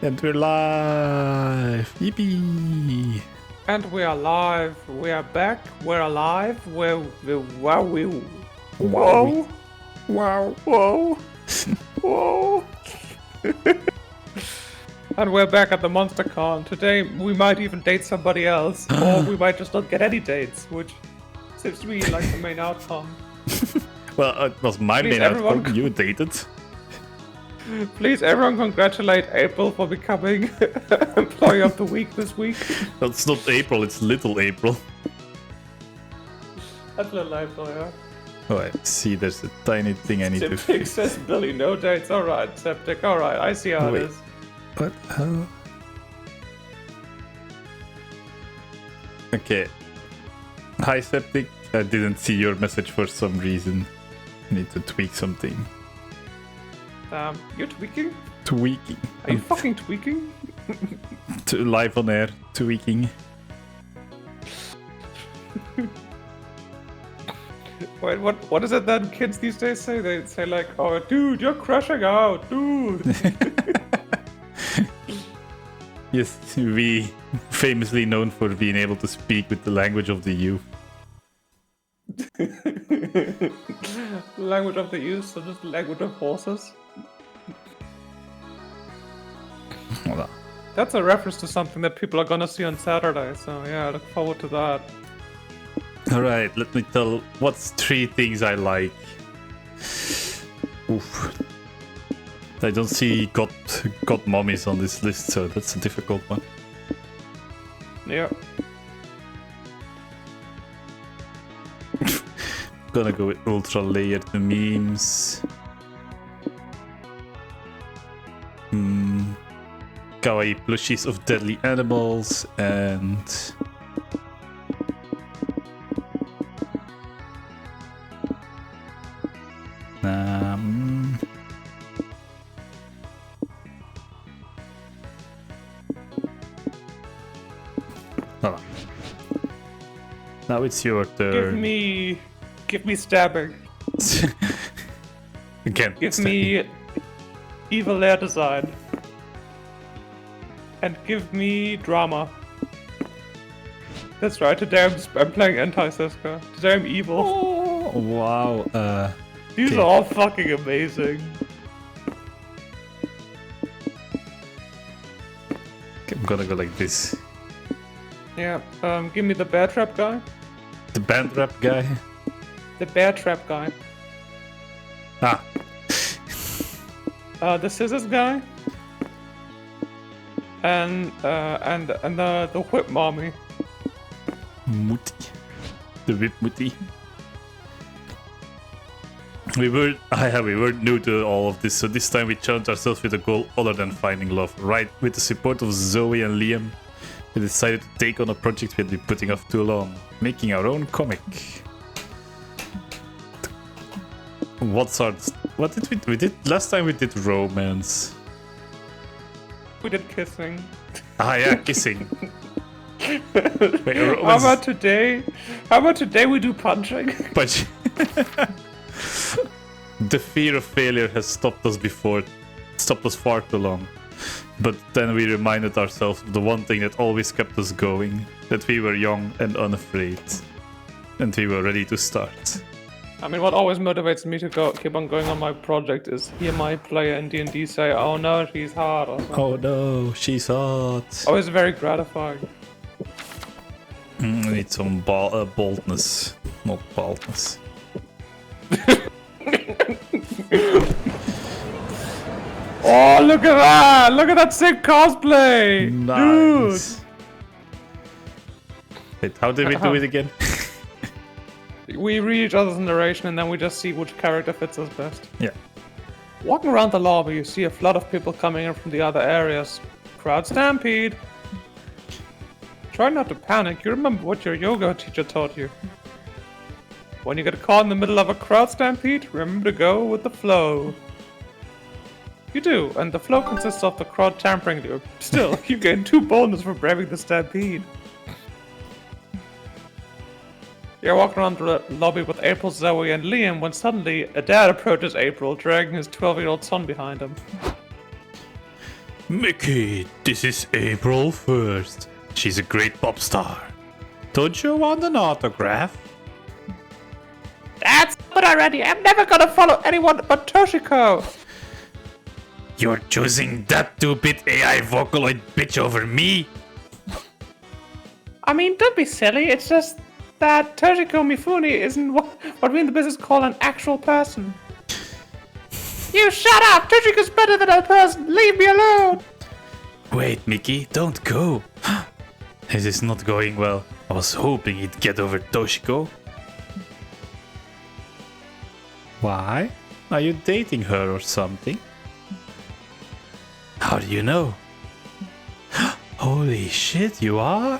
And we're live! Yippee! And we are live. We are back. We're alive. Wow. Whoa. Wow! Whoa. Whoa. And we're back at the Monster Con. Today we might even date somebody else. Or we might just not get any dates, which seems to be like the main outcome. Well, it was my Please, main everyone- outcome. You dated. Please, everyone congratulate April for becoming Employee of the Week this week. It's not April, it's Little April. That's Little April, yeah. Oh, I see there's a tiny thing I need to Septic fix. says Billy, no dates. Alright, Septic, alright, I see how Wait. it is. What? Okay. Hi, Septic. I didn't see your message for some reason. I need to tweak something. You're tweaking? Tweaking. Are you fucking tweaking? Live on air. Tweaking. Wait, what is it that kids these days say? They say like, oh, dude, you're crashing out, dude. Yes, we famously known for being able to speak with the language of the youth. Language of the youth, so just language of horses. Hold on. That's a reference to something that people are gonna see on Saturday, so yeah, I look forward to that. Alright, let me tell what's 3 things I like. Oof. I don't see got mommies on this list, so that's a difficult one. Yeah. Gonna go with ultra layered memes. Kawaii plushies of deadly animals and hold on. Now it's your turn. Give me stabbing. Again. Give me evil lair design. And give me drama. That's right, today I'm playing anti-Siska. Today I'm evil. Oh, wow. These okay. are all fucking amazing. Okay, I'm gonna go like this. Yeah, give me the bear trap guy. The band rap guy. The bear trap guy. Ah. The scissors guy. And the whip mommy. Mutti. The whip Mutti. We were new to all of this, so this time we challenged ourselves with a goal other than finding love. Right, with the support of Zoe and Liam, we decided to take on a project we'd been putting off too long, making our own comic. What did we did last time? We did romance. We did kissing. Ah yeah, kissing. Wait, How about today? How about today we do punching? But the fear of failure has stopped us far too long. But then we reminded ourselves of the one thing that always kept us going, that we were young and unafraid. And we were ready to start. I mean, what always motivates me to keep on going on my project is hear my player in D&D say, oh no, she's hot, or something. Oh no, she's hot. Always very gratifying. I need some boldness, not baldness. Oh, look at that! Look at that sick cosplay! Nice. Wait, how did we do it again? Dude! We read each other's narration and then we just see which character fits us best. Yeah. Walking around the lobby, you see a flood of people coming in from the other areas. Crowd stampede! Try not to panic, you remember what your yoga teacher taught you. When you get caught in the middle of a crowd stampede, remember to go with the flow. You do, and the flow consists of the crowd tampering you. Still, you gain 2 bonus for braving the stampede. You're walking around the lobby with April, Zoe, and Liam when suddenly a dad approaches April, dragging his 12-year-old son behind him. Mickey, this is April 1st. She's a great pop star. Don't you want an autograph? That's good already. I'm never gonna follow anyone but Toshiko. You're choosing that 2-bit AI Vocaloid bitch over me? I mean, don't be silly. It's just that Toshiko Mifune isn't what we in the business call an actual person. You shut up! Toshiko's better than a person! Leave me alone! Wait, Mickey, don't go. This is not going well. I was hoping he'd get over Toshiko. Why? Are you dating her or something? How do you know? Holy shit, you are?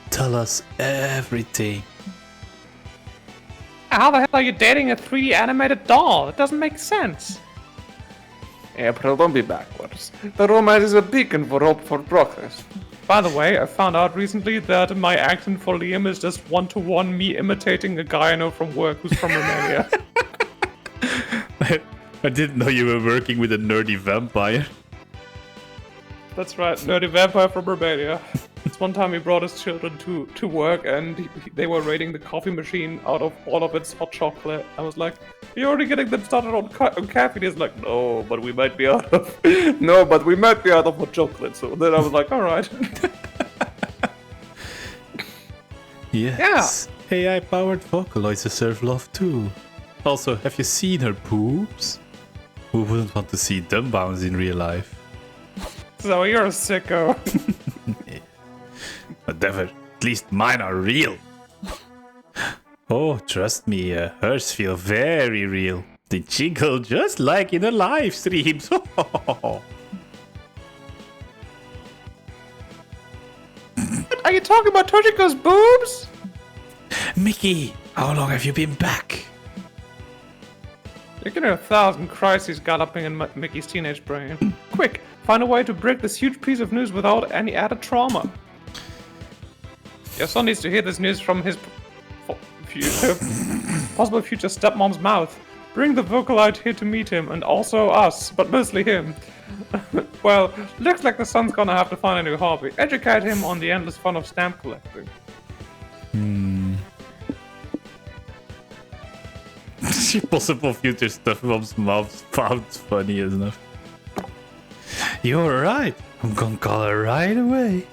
Tell us everything. How the hell are you dating a 3D animated doll? It doesn't make sense. April, don't be backwards. The romance is a beacon for hope for progress. By the way, I found out recently that my accent for Liam is just one-to-one me imitating a guy I know from work who's from Romania. I didn't know you were working with a nerdy vampire. That's right, nerdy vampire from Romania. This one time he brought his children to work and they were raiding the coffee machine out of all of its hot chocolate. I was like, you're already getting them started on caffeine. He's like, no, but we might be out of hot chocolate. So then I was like, all right. Yes. Yeah. AI-powered Vocaloids deserve love too. Also, have you seen her boobs? Who wouldn't want to see them bounce in real life? So you're a sicko. Whatever. At least mine are real. Oh, trust me, hers feel very real. They jiggle just like in a live stream. Are you talking about Toshiko's boobs? Mickey, how long have you been back? You're getting 1,000 crises galloping in Mickey's teenage brain. Quick, find a way to break this huge piece of news without any added trauma. Your son needs to hear this news from his possible future stepmom's mouth. Bring the Vocaloid here to meet him, and also us, but mostly him. Well, looks like the son's gonna have to find a new hobby. Educate him on the endless fun of stamp collecting. Possible future stepmom's mouth sounds funny enough. You're right. I'm gonna call her right away.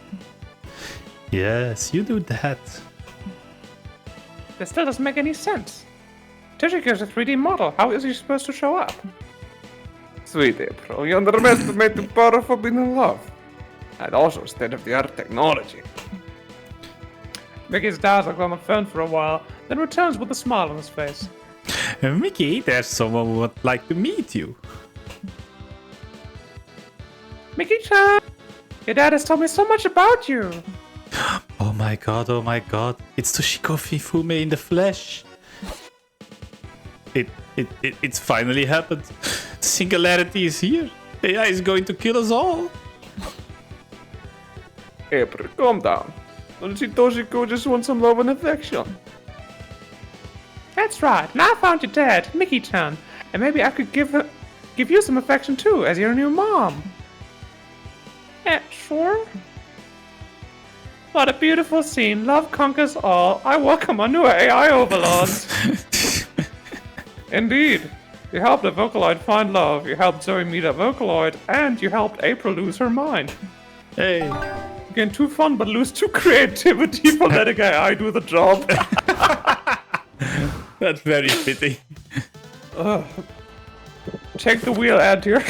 Yes, you do that. That still doesn't make any sense. Toshiko's a 3D model. How is he supposed to show up? Sweet April, you underestimate the power of forbidden love. And also state-of-the-art technology. Mickey's dad looks on the phone for a while, then returns with a smile on his face. Mickey, there's someone who would like to meet you. Mickey-chan! Your dad has told me so much about you! Oh my god, it's Toshiko Fifume in the flesh. It's finally happened. The singularity is here. AI is going to kill us all. April, calm down. Don't see Toshiko just want some love and affection. That's right, and I found your dad, Mickey-chan, and maybe I could give you some affection too, as your new mom. Yeah, sure. What a beautiful scene. Love conquers all. I welcome our new AI overlords. Indeed. You helped a Vocaloid find love, you helped Zoe meet a Vocaloid, and you helped April lose her mind. Hey. Again, too fun, but lose to creativity for letting AI do the job. That's very fitting. Take the wheel, Ed here.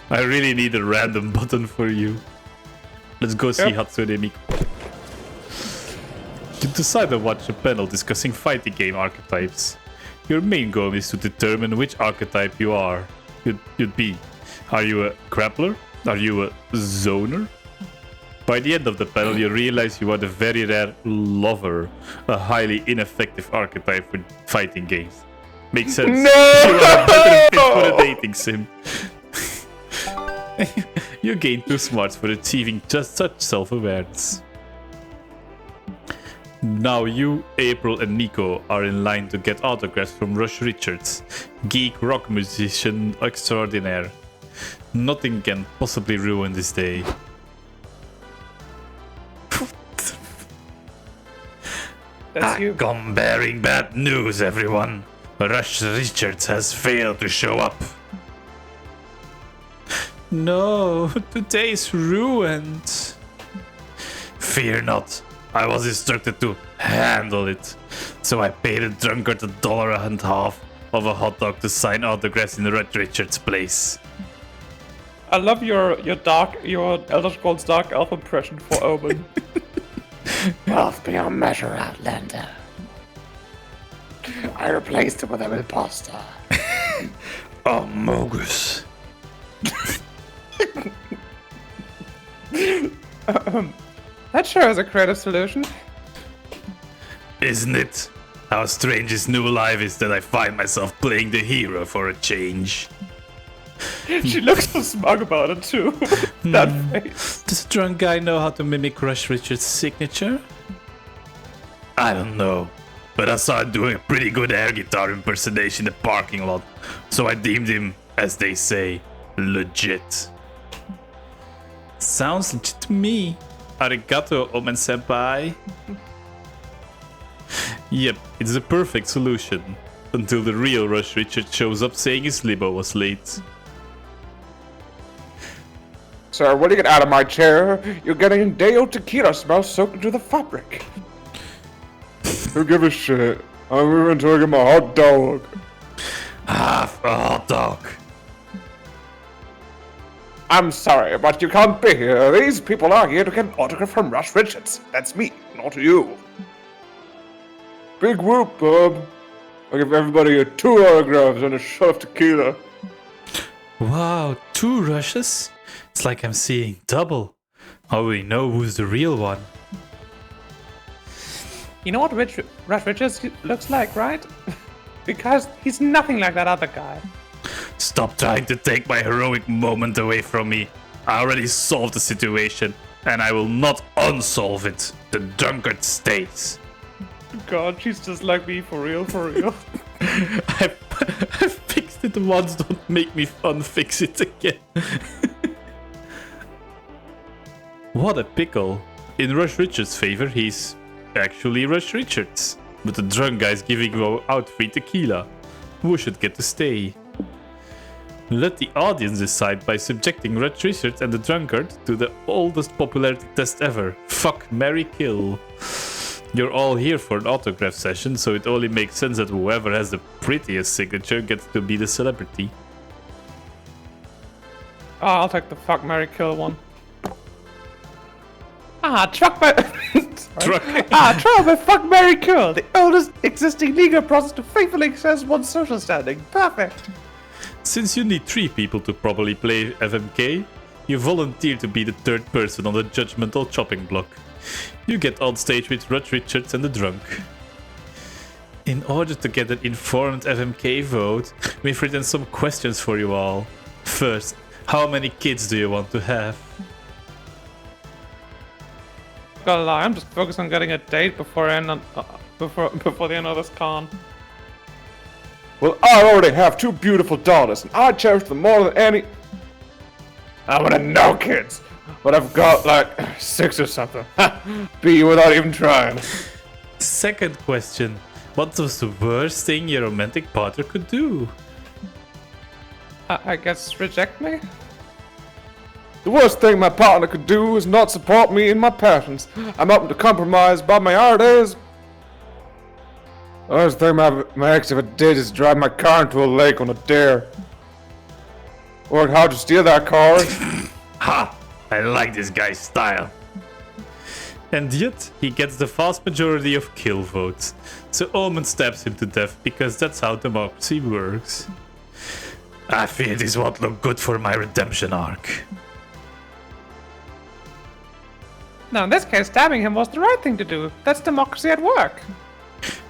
I really need a random button for you. Let's go see Hatsune Miku. You decided to watch a panel discussing fighting game archetypes. Your main goal is to determine which archetype you'd be. Are you a grappler? Are you a zoner? By the end of the panel, you realize you are the very rare lover, a highly ineffective archetype for fighting games. Makes sense. No! You are a better fit for a dating sim. You gain 2 smarts for achieving just such self-awareness. Now you, April, and Nico are in line to get autographs from Rush Richards, geek rock musician extraordinaire. Nothing can possibly ruin this day. That's you. Come bearing bad news, everyone. Rush Richards has failed to show up. No, today's ruined. Fear not. I was instructed to handle it. So I paid a drunkard $1.50 of a hot dog to sign autographs in Rush Richards' place. I love your Elder Scrolls Dark Elf impression for Omen. Wealth beyond measure, Outlander. I replaced him with an imposter. Oh, Mogus. That sure is a creative solution. Isn't it? How strange this new life is that I find myself playing the hero for a change. She looks so smug about it too. That face. Does a drunk guy know how to mimic Rush Richards' signature? I don't know, but I saw him doing a pretty good air guitar impersonation in the parking lot, so I deemed him, as they say, legit. Sounds legit to me. Arigato, Omen Senpai. Yep, it's the perfect solution. Until the real Rush Richards shows up saying his limo was late. Sir, will you get out of my chair? You're getting Deo tequila smell soaked into the fabric. Who give a shit? I'm even talking my hot dog. Half a hot dog. I'm sorry, but you can't be here. These people are here to get an autograph from Rush Richards. That's me, not you. Big whoop, bub. I'll give everybody 2 autographs and a shot of tequila. Wow, 2 rushes? It's like I'm seeing double. Oh, we know who's the real one. You know what Rush Richards looks like, right? Because he's nothing like that other guy. Stop trying to take my heroic moment away from me. I already solved the situation, and I will not unsolve it. The drunkard stays. God, she's just like me, for real, for real. I fixed it once, don't make me unfix it again. What a pickle. In Rush Richards' favor, he's actually Rush Richards. But the drunk guy's giving out free tequila. Who should get to stay? Let the audience decide by subjecting Rush Richards and the drunkard to the oldest popularity test ever. Fuck, marry, kill. You're all here for an autograph session, so it only makes sense that whoever has the prettiest signature gets to be the celebrity. Oh, I'll take the fuck, marry, kill one. Truck by... trial by fuck, marry, kill. The oldest existing legal process to faithfully assess one's social standing. Perfect. Since you need 3 people to properly play FMK, you volunteer to be the 3rd person on the judgmental chopping block. You get on stage with Rush Richards and the drunk. In order to get an informed FMK vote, we've written some questions for you all. First, how many kids do you want to have? Gotta lie, I'm just focused on getting a date before the end of this con. Well, I already have 2 beautiful daughters, and I cherish them more than any... I want to know, kids, but I've got like 6 or something. Be without even trying. Second question, what was the worst thing your romantic partner could do? I guess reject me? The worst thing my partner could do is not support me in my passions. I'm open to compromise, but my heart is... The worst thing my ex ever did is drive my car into a lake on a dare. Worked hard to steal that car. Ha! I like this guy's style. And yet, he gets the vast majority of kill votes. So Omen stabs him to death because that's how democracy works. I fear this won't look good for my redemption arc. Now, in this case, stabbing him was the right thing to do. That's democracy at work.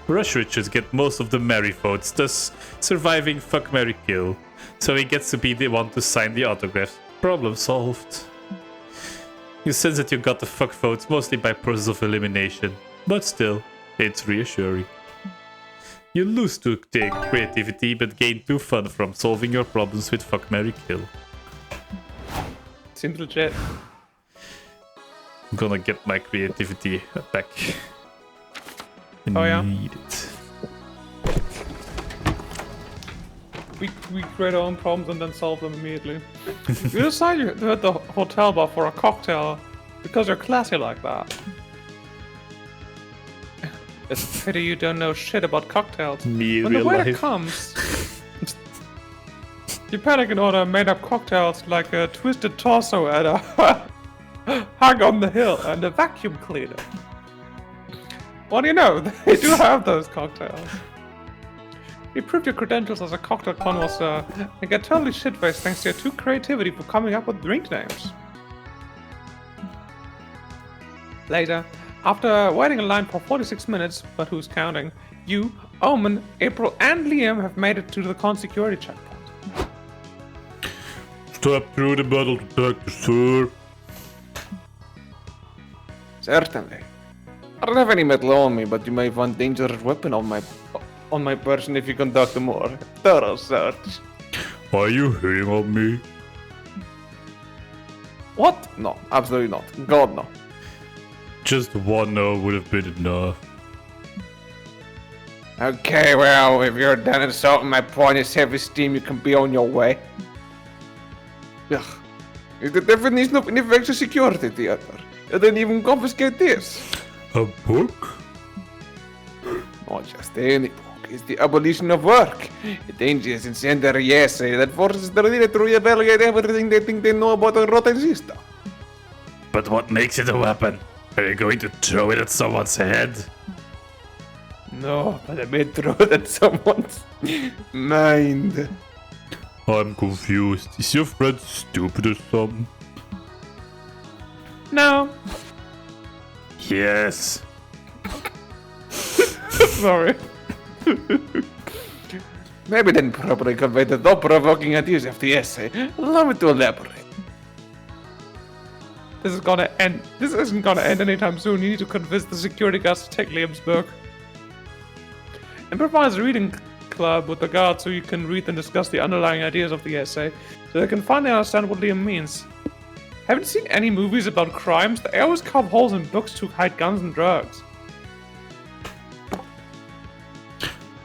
Rush Richards get most of the marry votes, thus surviving fuck, marry, kill. So he gets to be the one to sign the autographs. Problem solved. You sense that you got the fuck votes mostly by process of elimination, but still, it's reassuring. You lose 2 creativity but gain 2 fun from solving your problems with fuck, marry, kill. Seems legit. I'm gonna get my creativity back. Oh, yeah? Need it. We create our own problems and then solve them immediately. You decide you're at the hotel bar for a cocktail because you're classy like that. It's a pity you don't know shit about cocktails. Me in When the real waiter life. comes, you panic and order made-up cocktails like a twisted torso and a hug on the hill and a vacuum cleaner. What do you know? They do have those cocktails. You proved your credentials as a cocktail connoisseur and get totally shit-faced thanks to your true creativity for coming up with drink names. Later, after waiting in line for 46 minutes, but who's counting, you, Omen, April, and Liam have made it to the con security checkpoint. Step through the metal detector, sir. Certainly. I don't have any metal on me, but you may find dangerous weapon on my person if you conduct a more thorough search. Are you hitting on me? What? No, absolutely not. God, no. Just one no would have been enough. Okay, well, if you're done insulting my pointless self-esteem, you can be on your way. Ugh. Is the definition of ineffectual security theater? You didn't even confiscate this. A book? Not just any book. It's the abolition of work. A dangerous incendiary essay that forces the reader to reevaluate everything they think they know about a rotten system. But what makes it a weapon? Are you going to throw it at someone's head? No, but I may throw it at someone's mind. I'm confused. Is your friend stupid or something? No. Yes. Sorry. Maybe didn't properly convey the thought-provoking ideas of the essay. Allow me to elaborate. This is gonna end. This isn't gonna end anytime soon. You need to convince the security guards to take Liam's book. Improvise a reading club with the guards so you can read and discuss the underlying ideas of the essay, so they can finally understand what Liam means. Haven't you seen any movies about crimes? They always carve holes in books to hide guns and drugs.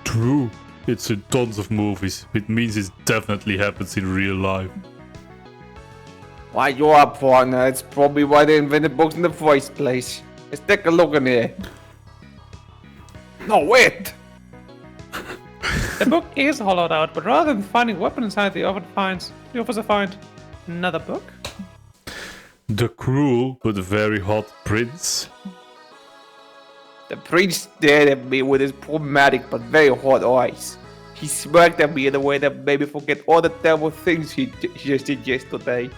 True. It's in tons of movies. It means it definitely happens in real life. Why, you're a partner. It's probably why they invented books in the first place. Let's take a look in here. No, wait! The book is hollowed out, but rather than finding a weapon inside, the officer finds another book. The cruel but very hot prince. The prince stared at me with his problematic but very hot eyes. He smirked at me in a way that made me forget all the terrible things he just did yesterday.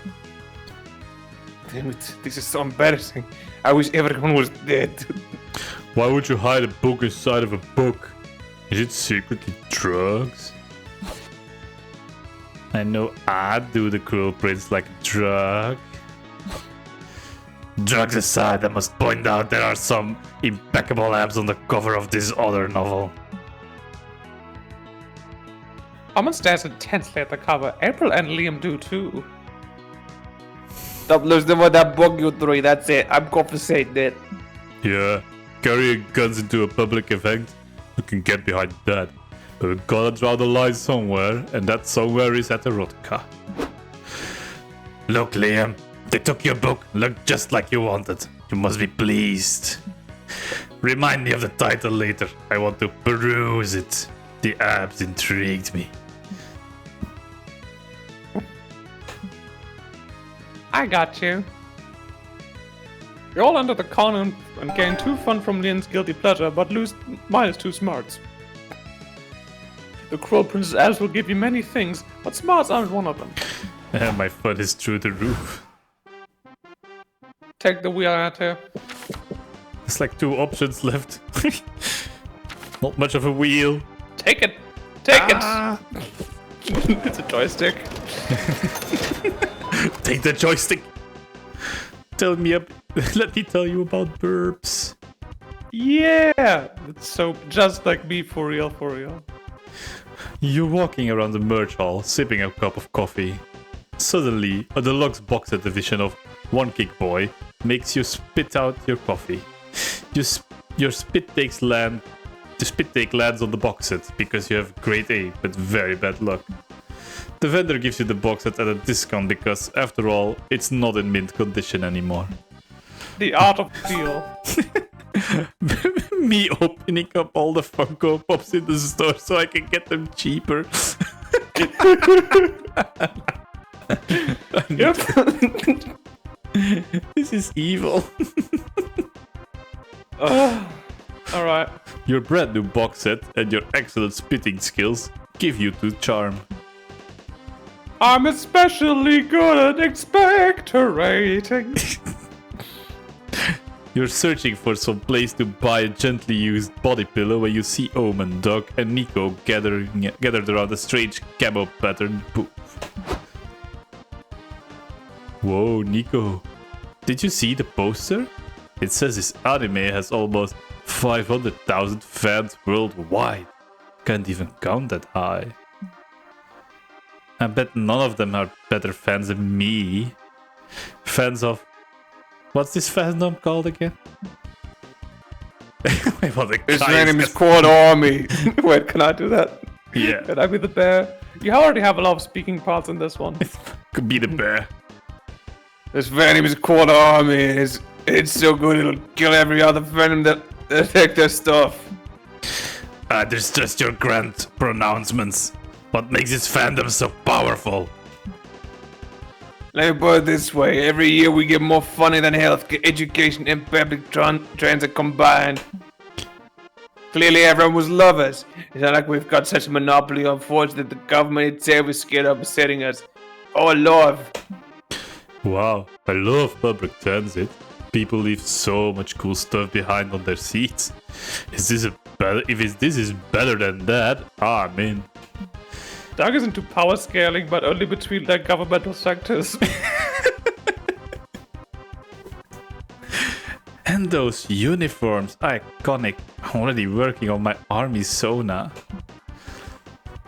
Damn it, this is so embarrassing. I wish everyone was dead. Why would you hide a book inside of a book? Is it secretly drugs? I know I'd do the cruel prince like a drug. Drugs aside, I must point out there are some impeccable abs on the cover of this other novel. Omen stares intensely at the cover. April and Liam do too. Stop listening for that book, you three. That's it. I'm confiscating it. Yeah, carrying guns into a public event, you can get behind that. But we gotta draw the line somewhere, and that somewhere is at the Rotka. Look, Liam, they took your book, looked just like you wanted. You must be pleased. Remind me of the title later. I want to peruse it. The abs intrigued me. I got you. You all enter the con and gain 2 fun from Liam's guilty pleasure, but lose -2 smarts. The cruel prince's abs will give you many things, but smarts aren't one of them. My fun is through the roof. Take the wheel out here. There's like 2 options left. Not much of a wheel. Take it! Take Ah. it! It's a joystick. Take the joystick. Let me tell you about burps. Yeah! It's so just like me, for real, for real. You're walking around the merch hall, sipping a cup of coffee. Suddenly, a deluxe box set edition of One Kick Boy makes you spit out your coffee. Your spit take lands on the box set because you have great aim but very bad luck. The vendor gives you the box set at a discount because, after all, it's not in mint condition anymore. The art of deal. Me opening up all the Funko Pops in the store so I can get them cheaper. Yep. This is evil. Alright. Your brand new box set and your excellent spitting skills give you to charm. I'm especially good at expectorating. You're searching for some place to buy a gently used body pillow when you see Omen, Doug, and Nico gathered around a strange camo pattern booth. Whoa, Nico. Did you see the poster? It says this anime has almost 500,000 fans worldwide. Can't even count that high. I bet none of them are better fans than me. Fans of... What's this fandom called again? Wait, what His name is Con Army. Wait, can I do that? Yeah. Can I be the bear? You already have a lot of speaking parts in this one. Could be the bear. This Venom is Con Army. It's so good it'll kill every other Venom that take their stuff. There's just your grand pronouncements. What makes this fandom so powerful? Let me put it this way, every year we get more funny than healthcare, education, and public transit combined. Clearly everyone was lovers. It's not like we've got such a monopoly, unfortunately the government itself is scared of upsetting us. Oh love. Wow, I love public transit. People leave so much cool stuff behind on their seats. Is this this is better than that, I'm in. Doug is into power scaling, but only between their governmental sectors. And those uniforms, iconic. I'm already working on my army sauna.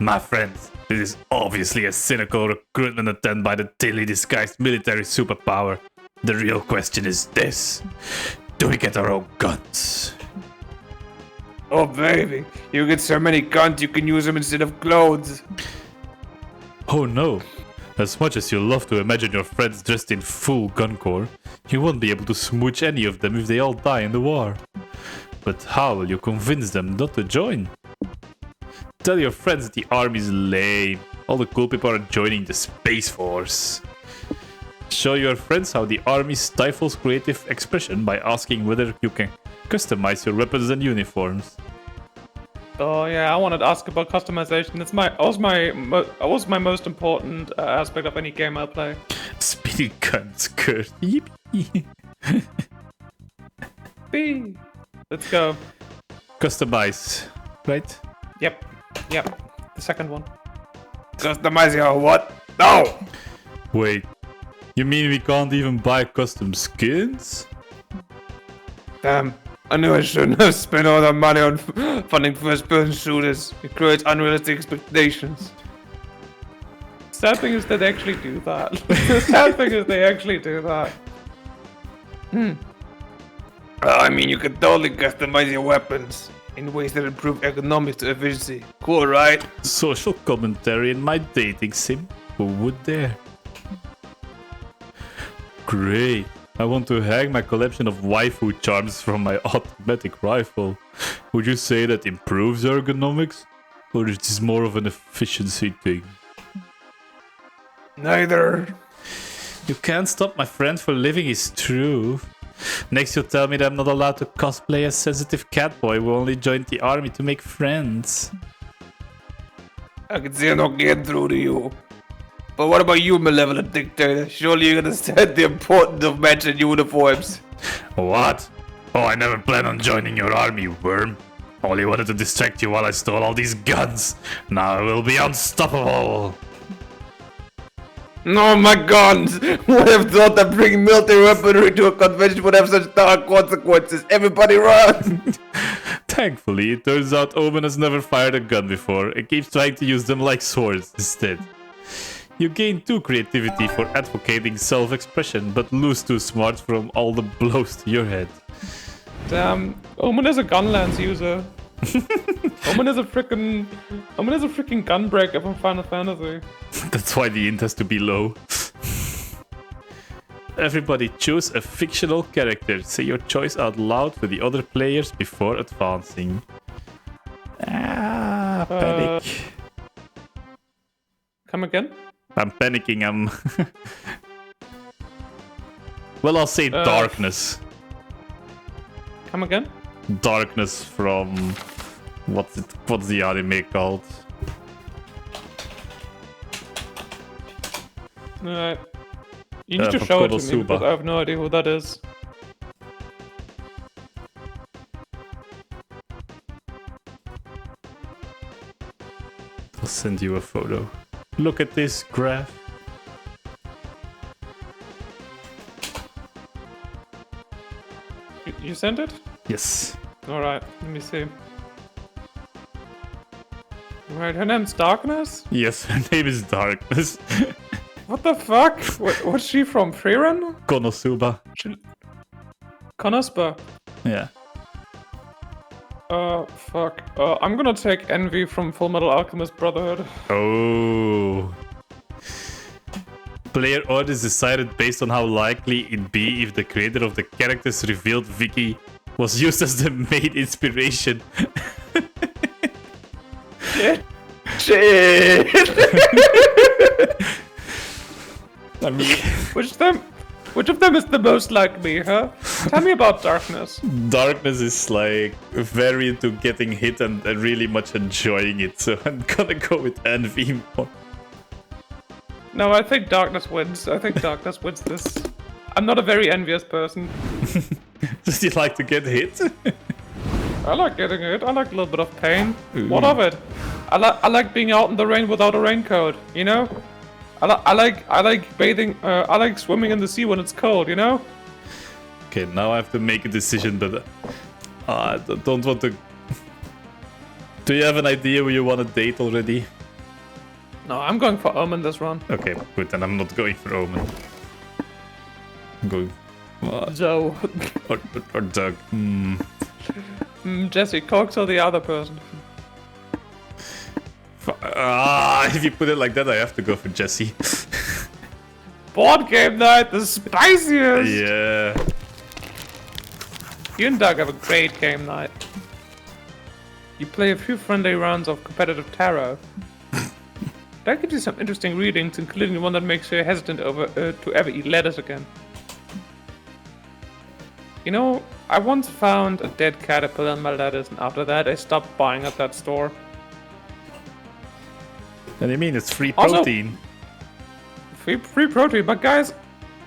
My friends, this is obviously a cynical recruitment attempt by the thinly disguised military superpower. The real question is this: do we get our own guns? Oh baby, you get so many guns you can use them instead of clothes. Oh no. As much as you love to imagine your friends dressed in full gun corps, you won't be able to smooch any of them if they all die in the war. But how will you convince them not to join? Tell your friends that the army's lame. All the cool people are joining the Space Force. Show your friends how the army stifles creative expression by asking whether you can customize your weapons and uniforms. Oh yeah, I wanted to ask about customization. It's was my most important aspect of any game I play. Speedy guns, Kurt. Yippee. B. Let's go. Customize, right? Yep. The second one. Customize your what? No! Wait, you mean we can't even buy custom skins? Damn, I knew I shouldn't have spent all that money on funding first-person shooters. It creates unrealistic expectations. Sad thing is that they actually do that. The sad thing is they actually do that. I mean, you can totally customize your weapons in ways that improve economics to efficiency. Cool, right? Social commentary in my dating sim? Who would dare? Great. I want to hang my collection of waifu charms from my automatic rifle. Would you say that improves ergonomics? Or is this more of an efficiency thing? Neither. You can't stop my friend from living his truth. Next you'll tell me that I'm not allowed to cosplay as sensitive catboy who only joined the army to make friends. I can see I'm not getting through to you. But what about you, malevolent dictator? Surely you understand the importance of matching uniforms. What? Oh, I never planned on joining your army, worm. Only wanted to distract you while I stole all these guns. Now I will be unstoppable. No, my guns! Who would have thought that bringing military weaponry to a convention would have such dark consequences? Everybody run! Thankfully, it turns out Omen has never fired a gun before and keeps trying to use them like swords instead. You gain 2 creativity for advocating self-expression, but lose 2 smarts from all the blows to your head. Damn, Omen is a gunlance user. Omen is a freaking gunbreaker from Final Fantasy. That's why the int has to be low. Everybody choose a fictional character. Say your choice out loud to the other players before advancing. Panic. Come again? I'm panicking, Well, I'll say darkness. Come again? Darkness from... What's the anime called? Alright. You need to show it to me because I have no idea who that is. I'll send you a photo. Look at this graph. You sent it? Yes. Alright, let me see. Right, her name's Darkness? Yes, her name is Darkness. What the fuck? What's she from? Freerun? Konosuba. Konospa. Yeah. Fuck. I'm gonna take Envy from Full Metal Alchemist Brotherhood. Oh. Player order is decided based on how likely it'd be if the creator of the characters revealed Vicky was used as the main inspiration. Shit! I mean, Which of them is the most like me, huh? Tell me about Darkness. Darkness is like very into getting hit and really much enjoying it, so I'm gonna go with Envy more. No, I think Darkness wins. I think Darkness wins this. I'm not a very envious person. Does he like to get hit? I like getting hit. I like a little bit of pain. What of it? I like being out in the rain without a raincoat. You know? I like bathing. I like swimming in the sea when it's cold. You know? Okay, now I have to make a decision, but I don't want to. Do you have an idea where you want to date already? No, I'm going for Omen this run. Okay, good. Then I'm not going for Omen. I'm going. Joe. Or Doug. Jesse Cox or the other person? If you put it like that, I have to go for Jesse. Board game night, the spiciest! Yeah. You and Doug have a great game night. You play a few friendly rounds of competitive tarot. That gives you some interesting readings, including one that makes you hesitant to ever eat lettuce again. You know, I once found a dead caterpillar in my lettuce, and after that I stopped buying at that store. And you mean it's free Also, protein? Free protein, but guys,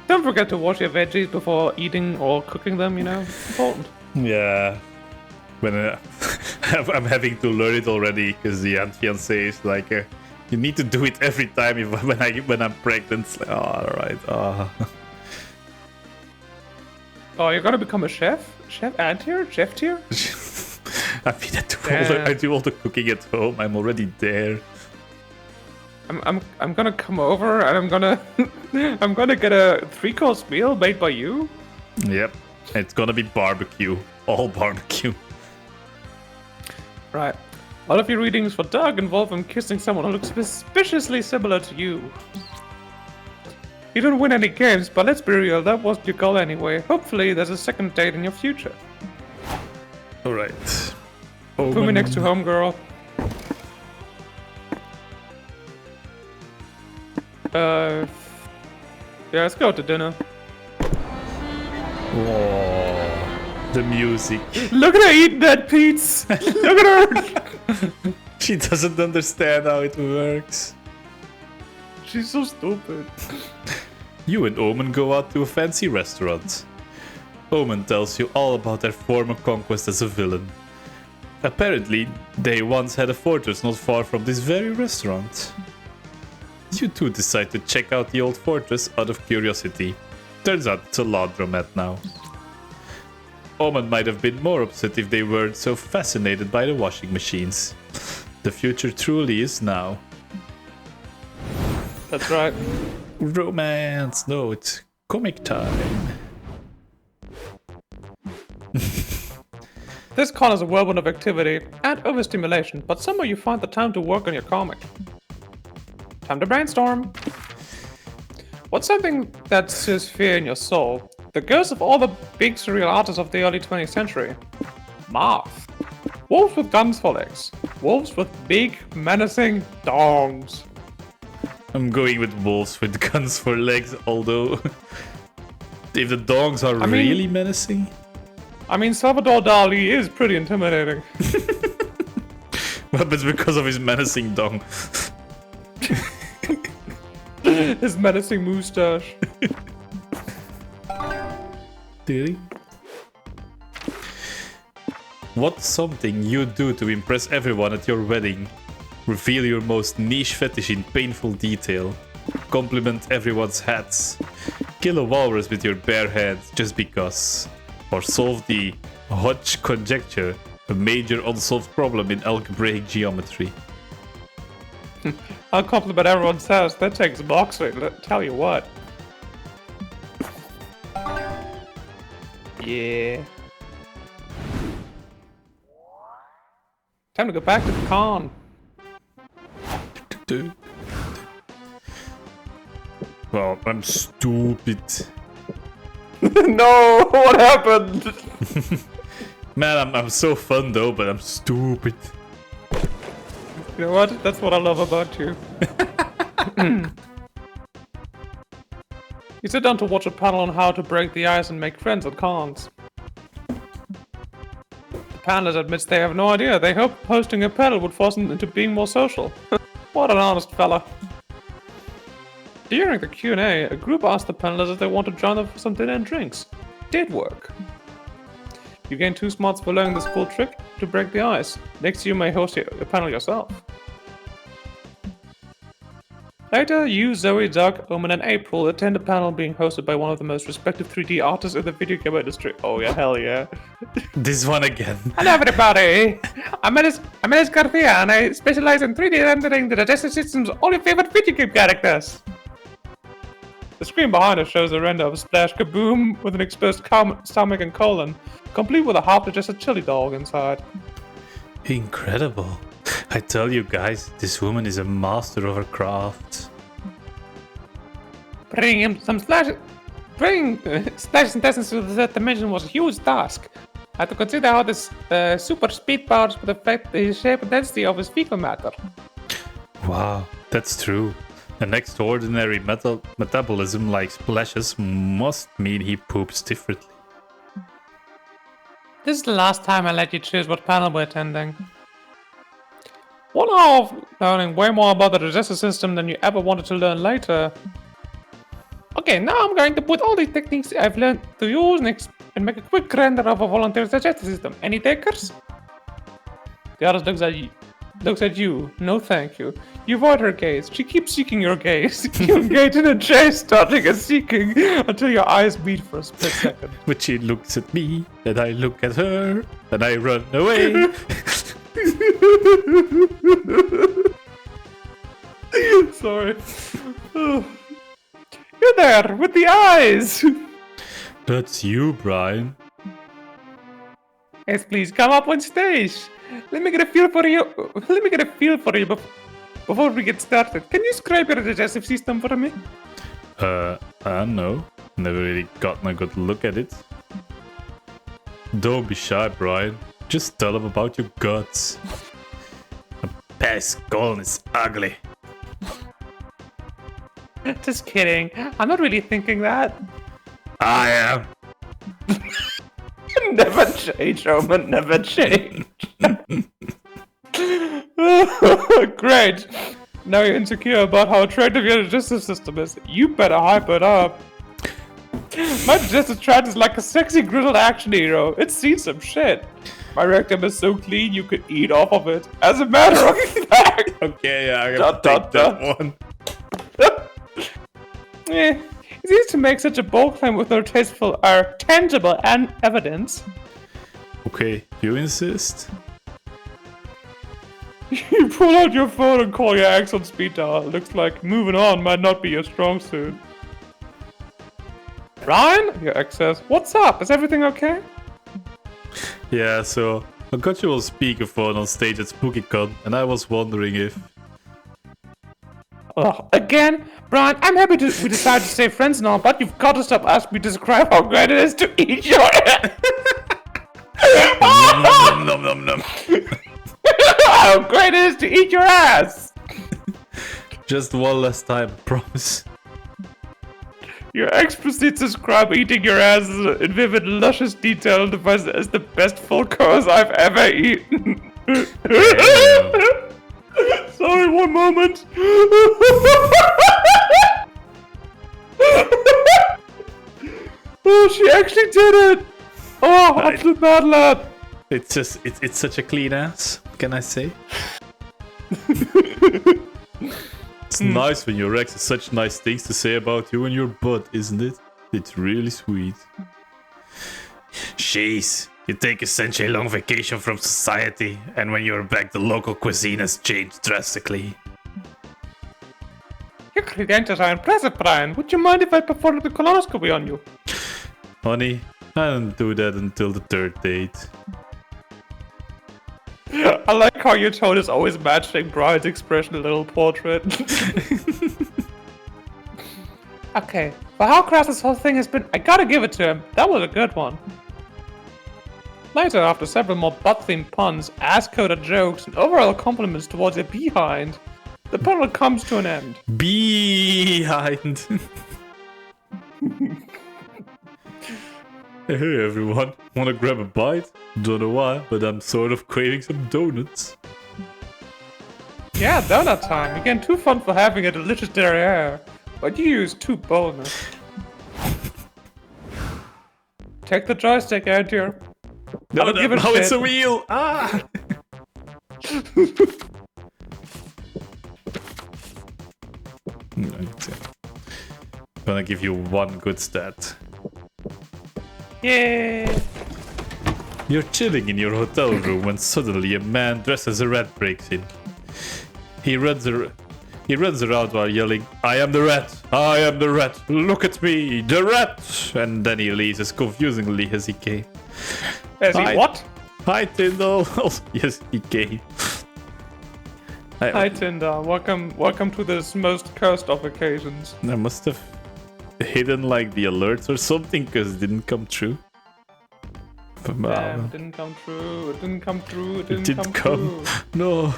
don't forget to wash your veggies before eating or cooking them, you know? It's important. Yeah. When I'm having to learn it already, because the fiancé is like, you need to do it every time when I'm pregnant. It's like, alright. Oh, you're gonna become a chef? Chef and tier? Chef tier? I mean, I do all the cooking at home. I'm already there. I'm gonna come over and I'm gonna get a 3-course meal made by you. Yep, it's gonna be barbecue, all barbecue. Right. All of your readings for Doug involve him kissing someone who looks suspiciously similar to you. You don't win any games, but let's be real, that wasn't your goal anyway. Hopefully there's a second date in your future. Alright. Put me next to homegirl. Yeah, let's go to dinner. Whoa, the music. Look at her eating that pizza! Look at her! She doesn't understand how it works. She's so stupid. You and Omen go out to a fancy restaurant. Omen tells you all about their former conquest as a villain. Apparently, they once had a fortress not far from this very restaurant. You two decide to check out the old fortress out of curiosity. Turns out it's a laundromat now. Omen might have been more upset if they weren't so fascinated by the washing machines. The future truly is now. That's right. Romance. No, it's comic time. This con is a whirlwind of activity and overstimulation, but somehow you find the time to work on your comic. Time to brainstorm. What's something that stirs fear in your soul? The ghosts of all the big surreal artists of the early 20th century. Moth. Wolves with guns for legs. Wolves with big, menacing dongs. I'm going with wolves with guns for legs, although if the dogs are really menacing. I mean, Salvador Dali is pretty intimidating. But it's because of his menacing dong. His menacing moustache. Did he? What's something you do to impress everyone at your wedding? Reveal your most niche fetish in painful detail. Compliment everyone's hats. Kill a walrus with your bare hands just because. Or solve the Hodge conjecture, a major unsolved problem in algebraic geometry. I'll compliment everyone's house. That takes boxing, let tell you what. Yeah. Time to go back to the con. Well, I'm stupid. No, what happened? Man, I'm so fun though, but I'm stupid. You know what? That's what I love about you. You sit down to watch a panel on how to break the ice and make friends at cons. The panelist admits they have no idea. They hope hosting a panel would force them into being more social. What an honest fella. During the Q&A, a group asked the panelists if they want to join them for some dinner and drinks. Did work. You gain 2 smarts for learning this cool trick to break the ice. Next you may host your panel yourself. Later, you, Zoe, Doug, Omen, and April attend a panel being hosted by one of the most respected 3D artists in the video game industry. Oh yeah, hell yeah. This one again. Hello everybody! I'm Melis Garcia and I specialize in 3D rendering the digestive systems of all your favorite video game characters. The screen behind us shows a render of Splash Kaboom with an exposed stomach and colon, complete with a half-digested chili dog inside. Incredible. I tell you guys, this woman is a master of her craft. Bringing Splash intestines to the third dimension was a huge task. I had to consider how this super speed powers would affect the shape and density of his fecal matter. Wow, that's true. An extraordinary metabolism like Splash's must mean he poops differently. This is the last time I let you choose what panel we're attending. 1 hour of learning way more about the digestive system than you ever wanted to learn later. Okay, now I'm going to put all the techniques I've learned to use and make a quick render of a volunteer's digestive system. Any takers? The artist looks at you. No thank you. You avoid her gaze. She keeps seeking your gaze. You engage in a chase, starting and seeking until your eyes meet for a split second. But she looks at me, and I look at her, and I run away. Sorry. You're there with the eyes. That's you, Brian. Yes, please come up on stage. Let me get a feel for you. Before we get started. Can you describe your digestive system for me? I don't know. Never really gotten a good look at it. Don't be shy, Brian. Just tell him about your guts. A past colon is ugly. Just kidding. I'm not really thinking that. I am. Never change, Roman. Never change. Great. Now you're insecure about how attractive your digestive system is. You better hype it up. My digestive tract is like a sexy grizzled action hero. It's seen some shit. My rectum is so clean you could eat off of it. As a matter of fact. Okay, yeah, I gotta take that one. It's easy to make such a bold claim with no tasteful or tangible evidence. Okay, you insist? You pull out your phone and call your ex on speed dial. Looks like moving on might not be your strong suit. Ryan, your ex says, "What's up? Is everything okay?" Yeah, so I got you on speakerphone on stage at SpookyCon, and I was wondering if... Ugh, again? Brian, I'm happy we decided to stay friends now, but you've got to stop asking me to describe how great it is to eat your ass. Nom, nom, nom, nom. How great it is to eat your ass! Just one last time, promise. Your ex proceeds to describe eating your ass in vivid, luscious detail and defines it as the best full course I've ever eaten. Sorry, one moment. Oh, she actually did it! Oh, absolute mad lad. It's just, it's such a clean ass, can I say? It's nice when your ex has such nice things to say about you and your butt, isn't it? It's really sweet. Jeez, you take a century-long vacation from society, and when you're back, the local cuisine has changed drastically. Your credentials are impressive, Brian. Would you mind if I performed the colonoscopy on you? Honey, I don't do that until the third date. I like how your tone is always matching Brian's expression in a little portrait. Okay, for how crass this whole thing has been, I gotta give it to him. That was a good one. Later, after several more butt-themed puns, ass-coded jokes, and overall compliments towards a behind, the panel comes to an end. Behind. Hey everyone, wanna grab a bite? Don't know why, but I'm sort of craving some donuts. Yeah, donut time. Again, too fun for having a delicious derriere. But you use too boldness. Take the joystick, Antier. No, don't give a now it's shit. a wheel! Ah! Gonna give you one good stat. Yeah. You're chilling in your hotel room when suddenly a man dressed as a rat breaks in. He runs around while yelling, "I am the rat! I am the rat! Look at me, the rat!" And then he leaves as confusingly as he came. Is he what? Hi, Tyndall! Yes, he came. Hi, Tinder. Welcome to this most cursed of occasions. I must have hidden like the alerts or something because it didn't come true. Damn, it didn't come true. It didn't come through. It didn't come. True. No.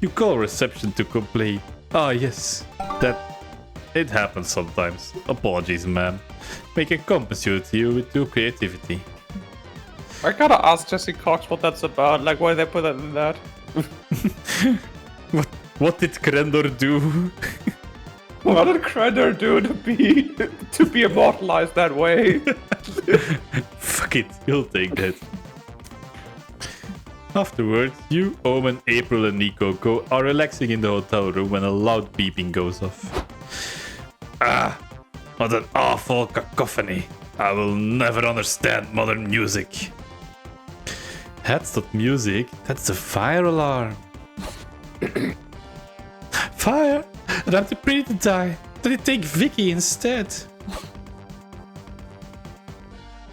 You call reception to complain. Ah, yes. That... It happens sometimes. Apologies, ma'am. We can compensate you with your creativity. I gotta ask Jesse Cox what that's about. Like, why they put that in that. What did Krendor do? What did Crender do to be immortalized that way? Fuck it, you'll take that. Afterwards, you, Omen, April, and Nico are relaxing in the hotel room when a loud beeping goes off. Ah, what an awful cacophony. I will never understand modern music. That's not music, that's the fire alarm. Fire? And I'm too pretty to die. Did it take Vicky instead?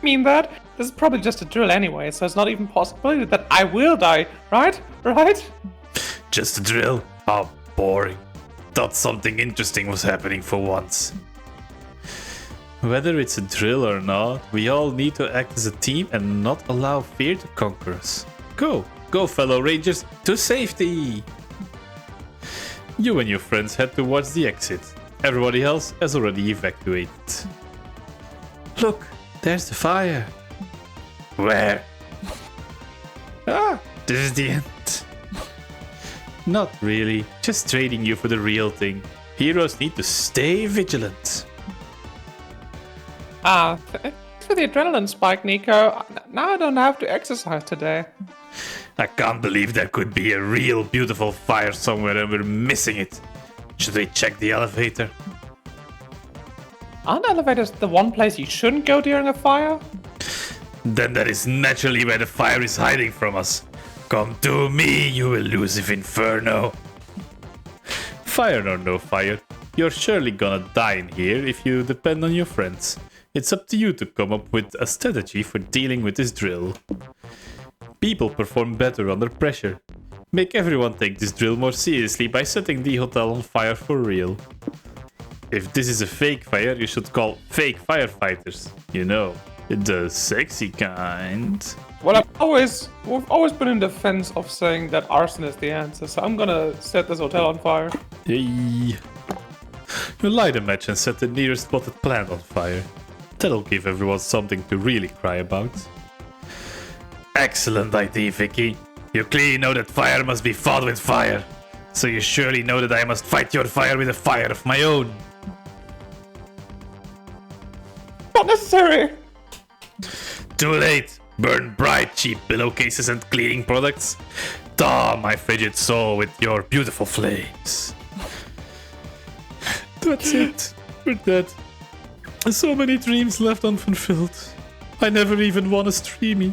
Mean that? This is probably just a drill anyway, so it's not even possible that I will die, right? Right? Just a drill? How boring. Thought something interesting was happening for once. Whether it's a drill or not, we all need to act as a team and not allow fear to conquer us. Go, fellow rangers, to safety! You and your friends head towards the exit. Everybody else has already evacuated. Look, there's the fire. Where? Ah, this is the end. Not really, just trading you for the real thing. Heroes need to stay vigilant. Thanks for the adrenaline spike, Nico. Now I don't have to exercise today. I can't believe there could be a real beautiful fire somewhere and we're missing it. Should we check the elevator? Aren't elevators the one place you shouldn't go during a fire? Then that is naturally where the fire is hiding from us. Come to me, you elusive inferno. Fire or no fire, you're surely gonna die in here if you depend on your friends. It's up to you to come up with a strategy for dealing with this drill. People perform better under pressure. Make everyone take this drill more seriously by setting the hotel on fire for real. If this is a fake fire, you should call fake firefighters. You know, the sexy kind. Well, we've always been in defense of saying that arson is the answer, so I'm gonna set this hotel on fire. Hey. You light a match and set the nearest spotted plant on fire. That'll give everyone something to really cry about. Excellent idea, Vicky. You clearly know that fire must be fought with fire. So you surely know that I must fight your fire with a fire of my own. Not necessary! Too late. Burn bright, cheap pillowcases and cleaning products. Daw my frigid soul with your beautiful flames. That's it. We're dead. So many dreams left unfulfilled. I never even won a streamy.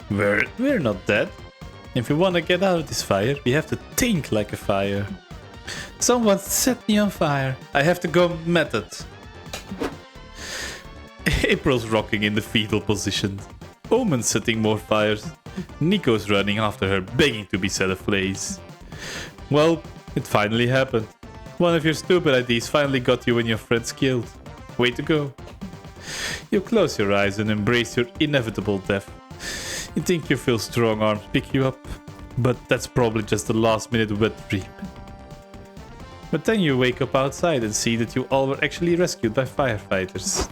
We're not dead. If we want to get out of this fire, we have to think like a fire. Someone set me on fire. I have to go method. April's rocking in the fetal position. Omen's setting more fires. Nico's running after her, begging to be set ablaze. Well, it finally happened. One of your stupid ideas finally got you and your friends killed. Way to go. You close your eyes and embrace your inevitable death. You think you feel strong arms pick you up, but that's probably just a last minute wet dream. But then you wake up outside and see that you all were actually rescued by firefighters.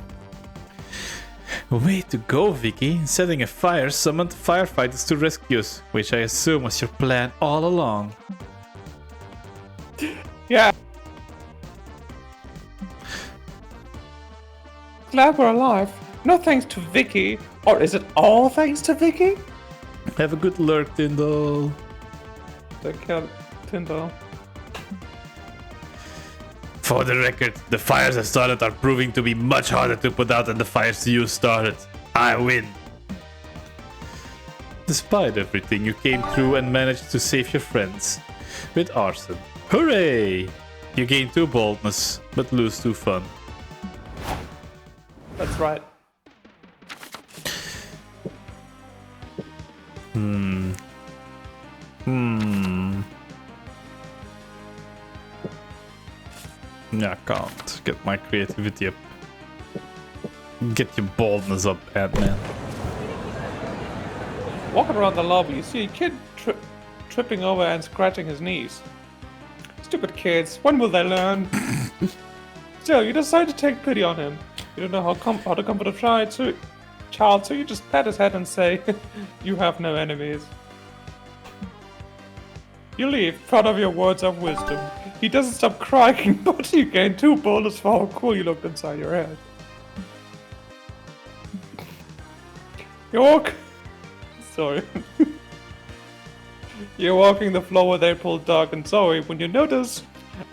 Way to go, Vicky. Setting a fire summoned firefighters to rescue us, which I assume was your plan all along. Yeah. Glad we're alive. No thanks to Vicky. Or is it all thanks to Vicky? Have a good lurk, Tyndall. The cat Tyndall. For the record, the fires I started are proving to be much harder to put out than the fires you started. I win. Despite everything, you came through and managed to save your friends. With arson. Hooray! You gain 2 boldness, but lose 2 fun. That's right. Yeah, I can't get my creativity up. Get your boldness up, Ant-Man. Walking around the lobby, you see a kid tripping over and scratching his knees. Stupid kids, when will they learn? Still, you decide to take pity on him. You don't know how to comfort a child, so you just pat his head and say, you have no enemies. You leave, proud of your words of wisdom. He doesn't stop crying, but you gain 2 bonus for how cool you looked inside your head. You walk... Sorry. You're walking the floor with April, Doug, and Zoe when you notice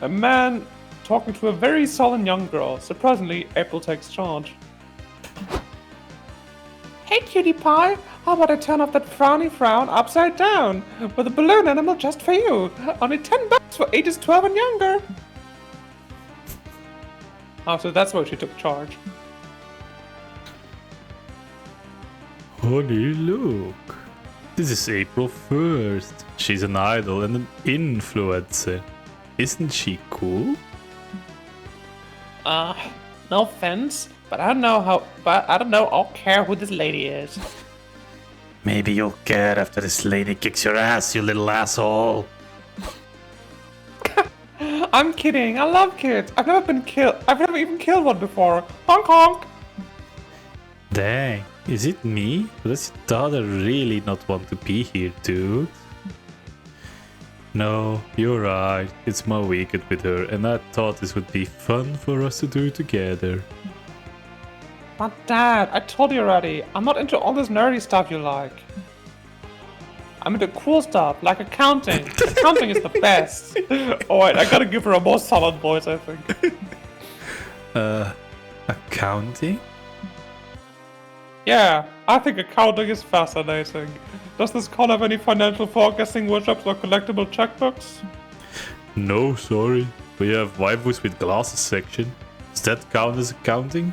a man talking to a very sullen young girl. Surprisingly, April takes charge. Hey, cutie pie, how about I turn off that frowny frown upside down with a balloon animal just for you? Only $10 for ages 12 and younger. Oh, so that's why she took charge. Honey, look. This is April 1st. She's an idol and an influencer. Isn't she cool? No offense, but I don't know I'll care who this lady is. Maybe you'll care after this lady kicks your ass, you little asshole. I'm kidding, I love kids. I've never even killed one before. Honk honk! Dang, is it me? Does your daughter really not want to be here, dude? No, you're right. It's my weekend with her, and I thought this would be fun for us to do together. But Dad, I told you already, I'm not into all this nerdy stuff you like. I'm into cool stuff, like accounting. Accounting is the best. Oh wait, I gotta give her a more solid voice, I think. Accounting? Yeah, I think accounting is fascinating. Does this con have any financial forecasting workshops or collectible checkbooks? No, sorry. We have waifus with glasses section. Does that count as accounting?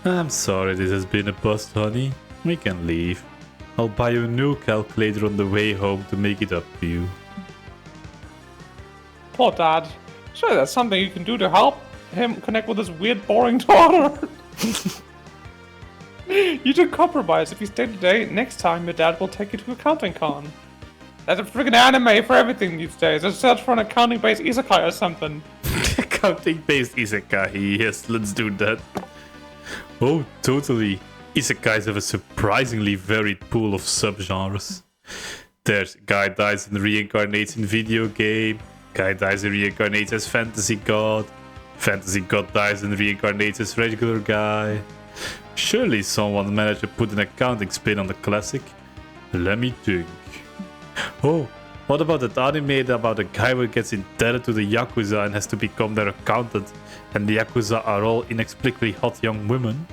I'm sorry this has been a bust, honey. We can leave. I'll buy you a new calculator on the way home to make it up to you. Poor Dad. Sure, there's something you can do to help him connect with his weird, boring daughter. You should compromise. If you stay today, next time your dad will take you to accounting con. There's a friggin' anime for everything these days. Just search for an accounting-based isekai or something. Accounting-based isekai, yes, let's do that. Oh, totally. Isekais have a surprisingly varied pool of subgenres. There's guy dies and reincarnates in video game, guy dies and reincarnates as fantasy god dies and reincarnates as regular guy. Surely someone managed to put an accounting spin on the classic. Let me think. Oh, what about that anime about a guy who gets indebted to the Yakuza and has to become their accountant, and the Yakuza are all inexplicably hot young women?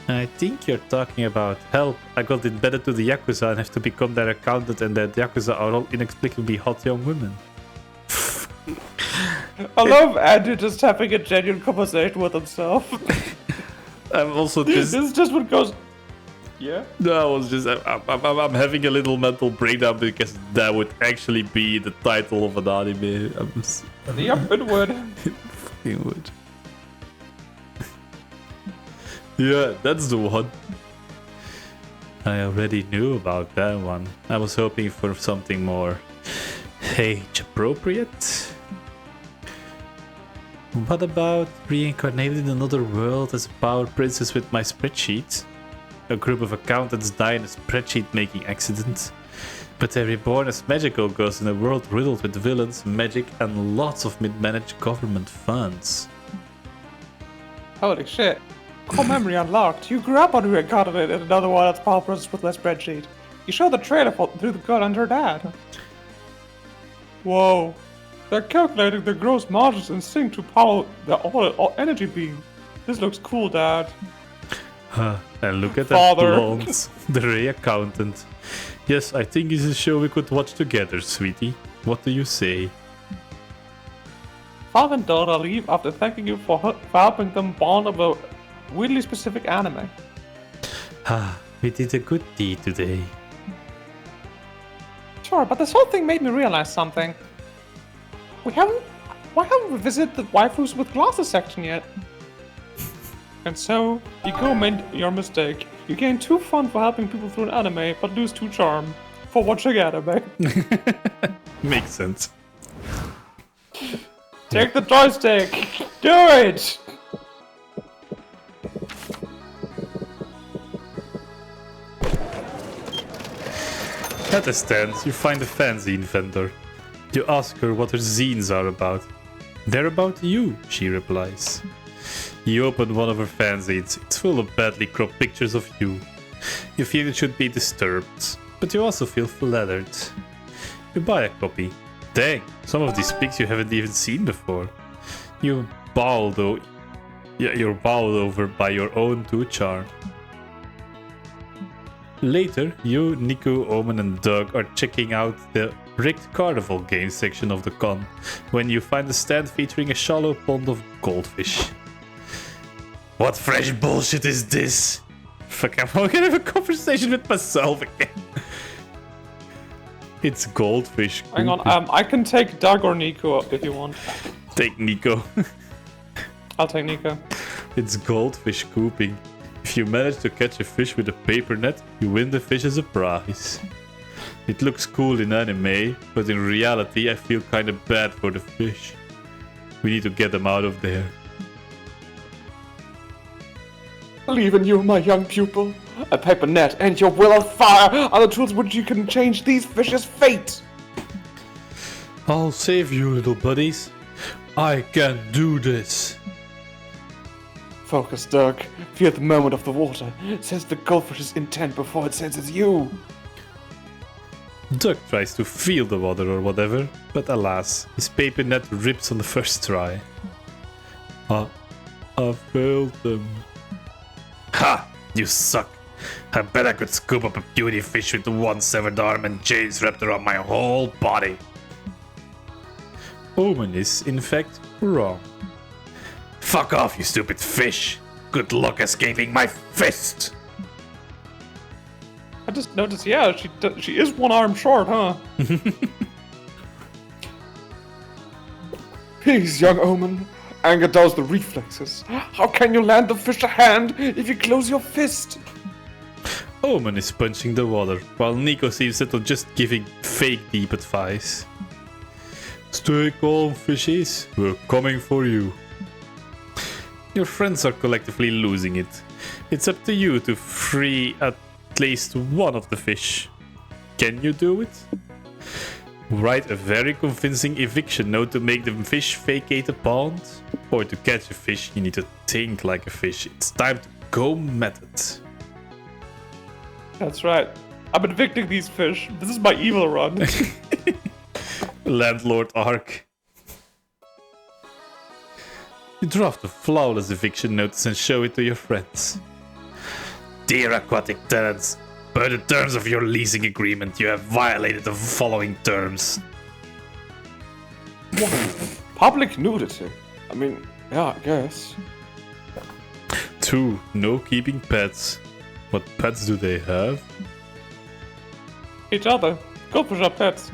I think you're talking about help. I got embedded to the Yakuza and have to become their accountant, and the Yakuza are all inexplicably hot young women. I love Andrew just having a genuine conversation with himself. I'm also just... This is just what goes... Yeah? No, I was just... I'm having a little mental breakdown because that would actually be the title of an anime. Yep, it would. It would. Yeah, that's the one. I already knew about that one. I was hoping for something more age appropriate. What about reincarnated in another world as a power princess with my spreadsheet? A group of accountants die in a spreadsheet making accident, but they're reborn as magical ghosts in a world riddled with villains, magic, and lots of mid-managed government funds. Holy shit. Core memory unlocked. You grew up on reincarnated in another one that's power princess with my spreadsheet. You showed the trailer through the gun under her dad. Whoa. They're calculating their gross margins in sync to power the all energy beam. This looks cool, Dad. And look at Father. that blonde, the Ray accountant. Yes, I think this is a show we could watch together, sweetie. What do you say? Father and daughter leave after thanking you for helping them bond over weirdly specific anime. We did a good deed today. Sure, but this whole thing made me realize something. Why haven't we visited the waifus with glasses section yet? And so, you go made your mistake. You gain 2 fun for helping people through an anime, but lose 2 charm for watching anime. Makes sense. Take the joystick! Do it! At a stand, you find a fanzine vendor. You ask her what her zines are about. They're about you, she replies. You open one of her fanzines. It's full of badly cropped pictures of you. You feel it should be disturbed, but you also feel flattered. You buy a copy. Dang, some of these pics you haven't even seen before. You're bowled over by your own 2 charm. Later, you, Nico, Omen and Doug are checking out the rigged carnival game section of the con when you find a stand featuring a shallow pond of goldfish. What fresh bullshit is this? Fuck, I'm gonna have a conversation with myself again. It's goldfish. Hang on, I can take Doug or Nico if you want. Take Nico. I'll take Nico. It's goldfish cooping. If you manage to catch a fish with a paper net, you win the fish as a prize. It looks cool in anime, but in reality I feel kinda bad for the fish. We need to get them out of there. Believe in you, my young pupil. A paper net and your will of fire are the tools which you can change these fishes' fate. I'll save you, little buddies. I can do this. Focus, Doug. Feel the moment of the water. Sense the goldfish's intent before it senses you. Duck tries to feel the water or whatever, but alas, his paper net rips on the first try. I failed them. Ha! You suck. I bet I could scoop up a beauty fish with one severed arm and chains wrapped around my whole body. Omen is, in fact, wrong. Fuck off, you stupid fish. Good luck escaping my fist. I just noticed, yeah, she is one arm short, huh? Please, young Omen. Anger dulls the reflexes. How can you land the fish a hand if you close your fist? Omen is punching the water, while Nico seems set on just giving fake deep advice. Stay calm, fishies. We're coming for you. Your friends are collectively losing it. It's up to you to free at least one of the fish. Can you do it? Write a very convincing eviction note to make the fish vacate the pond? Or to catch a fish, you need to think like a fish. It's time to go method. That's right. I'm evicting these fish. This is my evil run. Landlord arc. You draft a flawless eviction notice and show it to your friends. Dear aquatic tenants, by the terms of your leasing agreement, you have violated the following terms. Public nudity. I mean, yeah, I guess. 2. No keeping pets. What pets do they have? Each other. Goldfish are pets.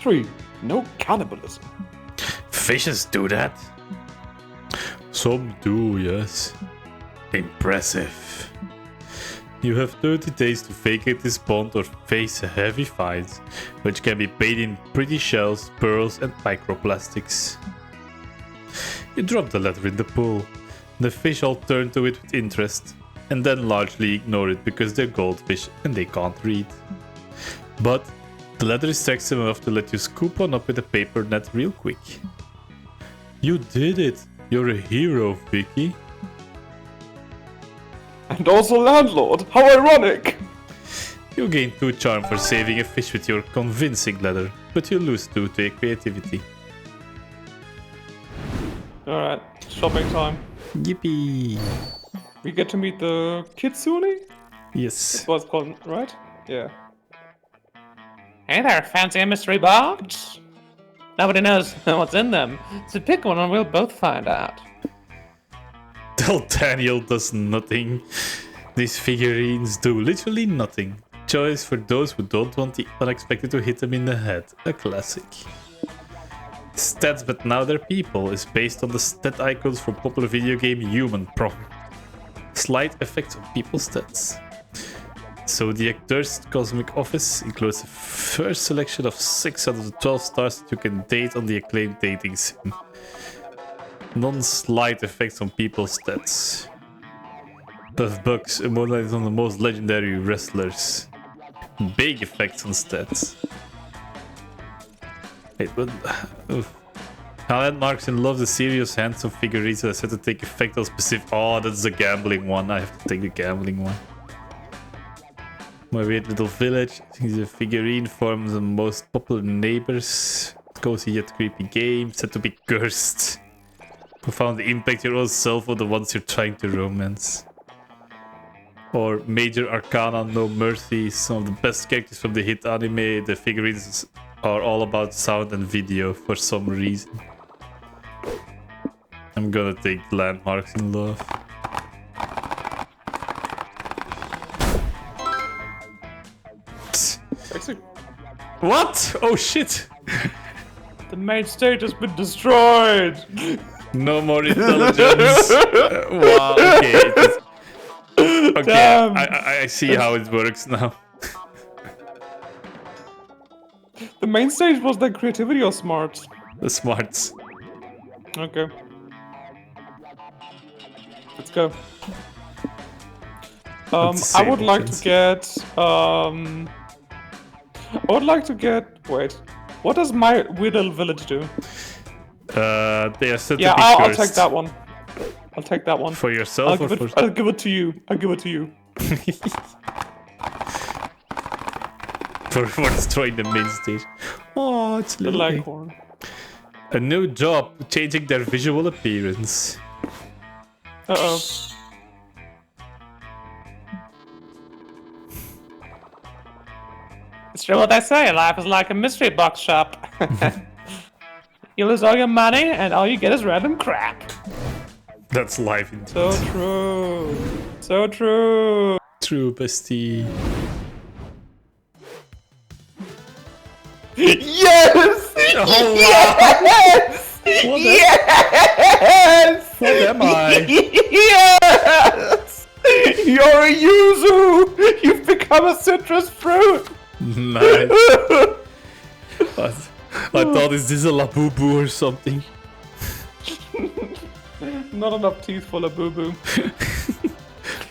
3. No cannibalism. Fishes do that? Some do, yes. Impressive. You have 30 days to vacate this pond or face a heavy fine, which can be paid in pretty shells, pearls, and microplastics. You drop the letter in the pool. The fish all turn to it with interest, and then largely ignore it because they're goldfish and they can't read. But the letter distracts them enough to let you scoop one up with a paper net real quick. You did it! You're a hero, Vicky. And also landlord. How ironic! You gain 2 charm for saving a fish with your convincing letter, but you lose 2 to creativity. Alright, shopping time. Yippee! We get to meet the kitsune? Yes. That's what it's called, right? Yeah. Hey there, fancy a mystery box? Nobody knows what's in them, so pick one and we'll both find out. Tell Daniel does nothing. These figurines do literally nothing. Choice for those who don't want the unexpected to hit them in the head. A classic. Stats but now they're people is based on the stat icons from popular video game Human Pro. Slight effects on people's stats. Zodiac Thirst Cosmic Office includes the first selection of 6 out of the 12 stars that you can date on the acclaimed dating sim. Non-slight effects on people's stats. Buff Bucks, immortalized on the most legendary wrestlers. Big effects on stats. Wait, what? Landmarks and love the serious handsome figurines that are set to take effect on specific. Oh, that's the gambling one. I have to take the gambling one. My weird little village. I think the figurine forms the most popular neighbors. Cozy yet creepy game, said to be cursed. Profoundly impact your own self or the ones you're trying to romance. Or Major Arcana No Mercy, some of the best characters from the hit anime. The figurines are all about sound and video for some reason. I'm gonna take Landmarks in Love. Actually, What? Oh shit! the main stage has been destroyed! No more intelligence. Wow, okay. Okay, Damn. I see how it works now. The main stage was the creativity or smarts? The smarts. Okay. Let's go. I would like to get wait. What does my weird little village do? They are said Yeah, to be I'll cursed. take that one. I'll take that one. For yourself or for... I'll give it to you. I'll give it to you. for destroying the main stage. Oh, it's a The little... Leghorn. A new job, changing their visual appearance. Uh-oh. It's true what they say, life is like a mystery box shop. You lose all your money, and all you get is random crap. That's life indeed. So true. So true. True, bestie. Yes! Oh, Yes! What Yes! What am I? Yes! You're a yuzu! You've become a citrus fruit! Nice. I thought, is this a Labubu or something? Not enough teeth for a boo-boo.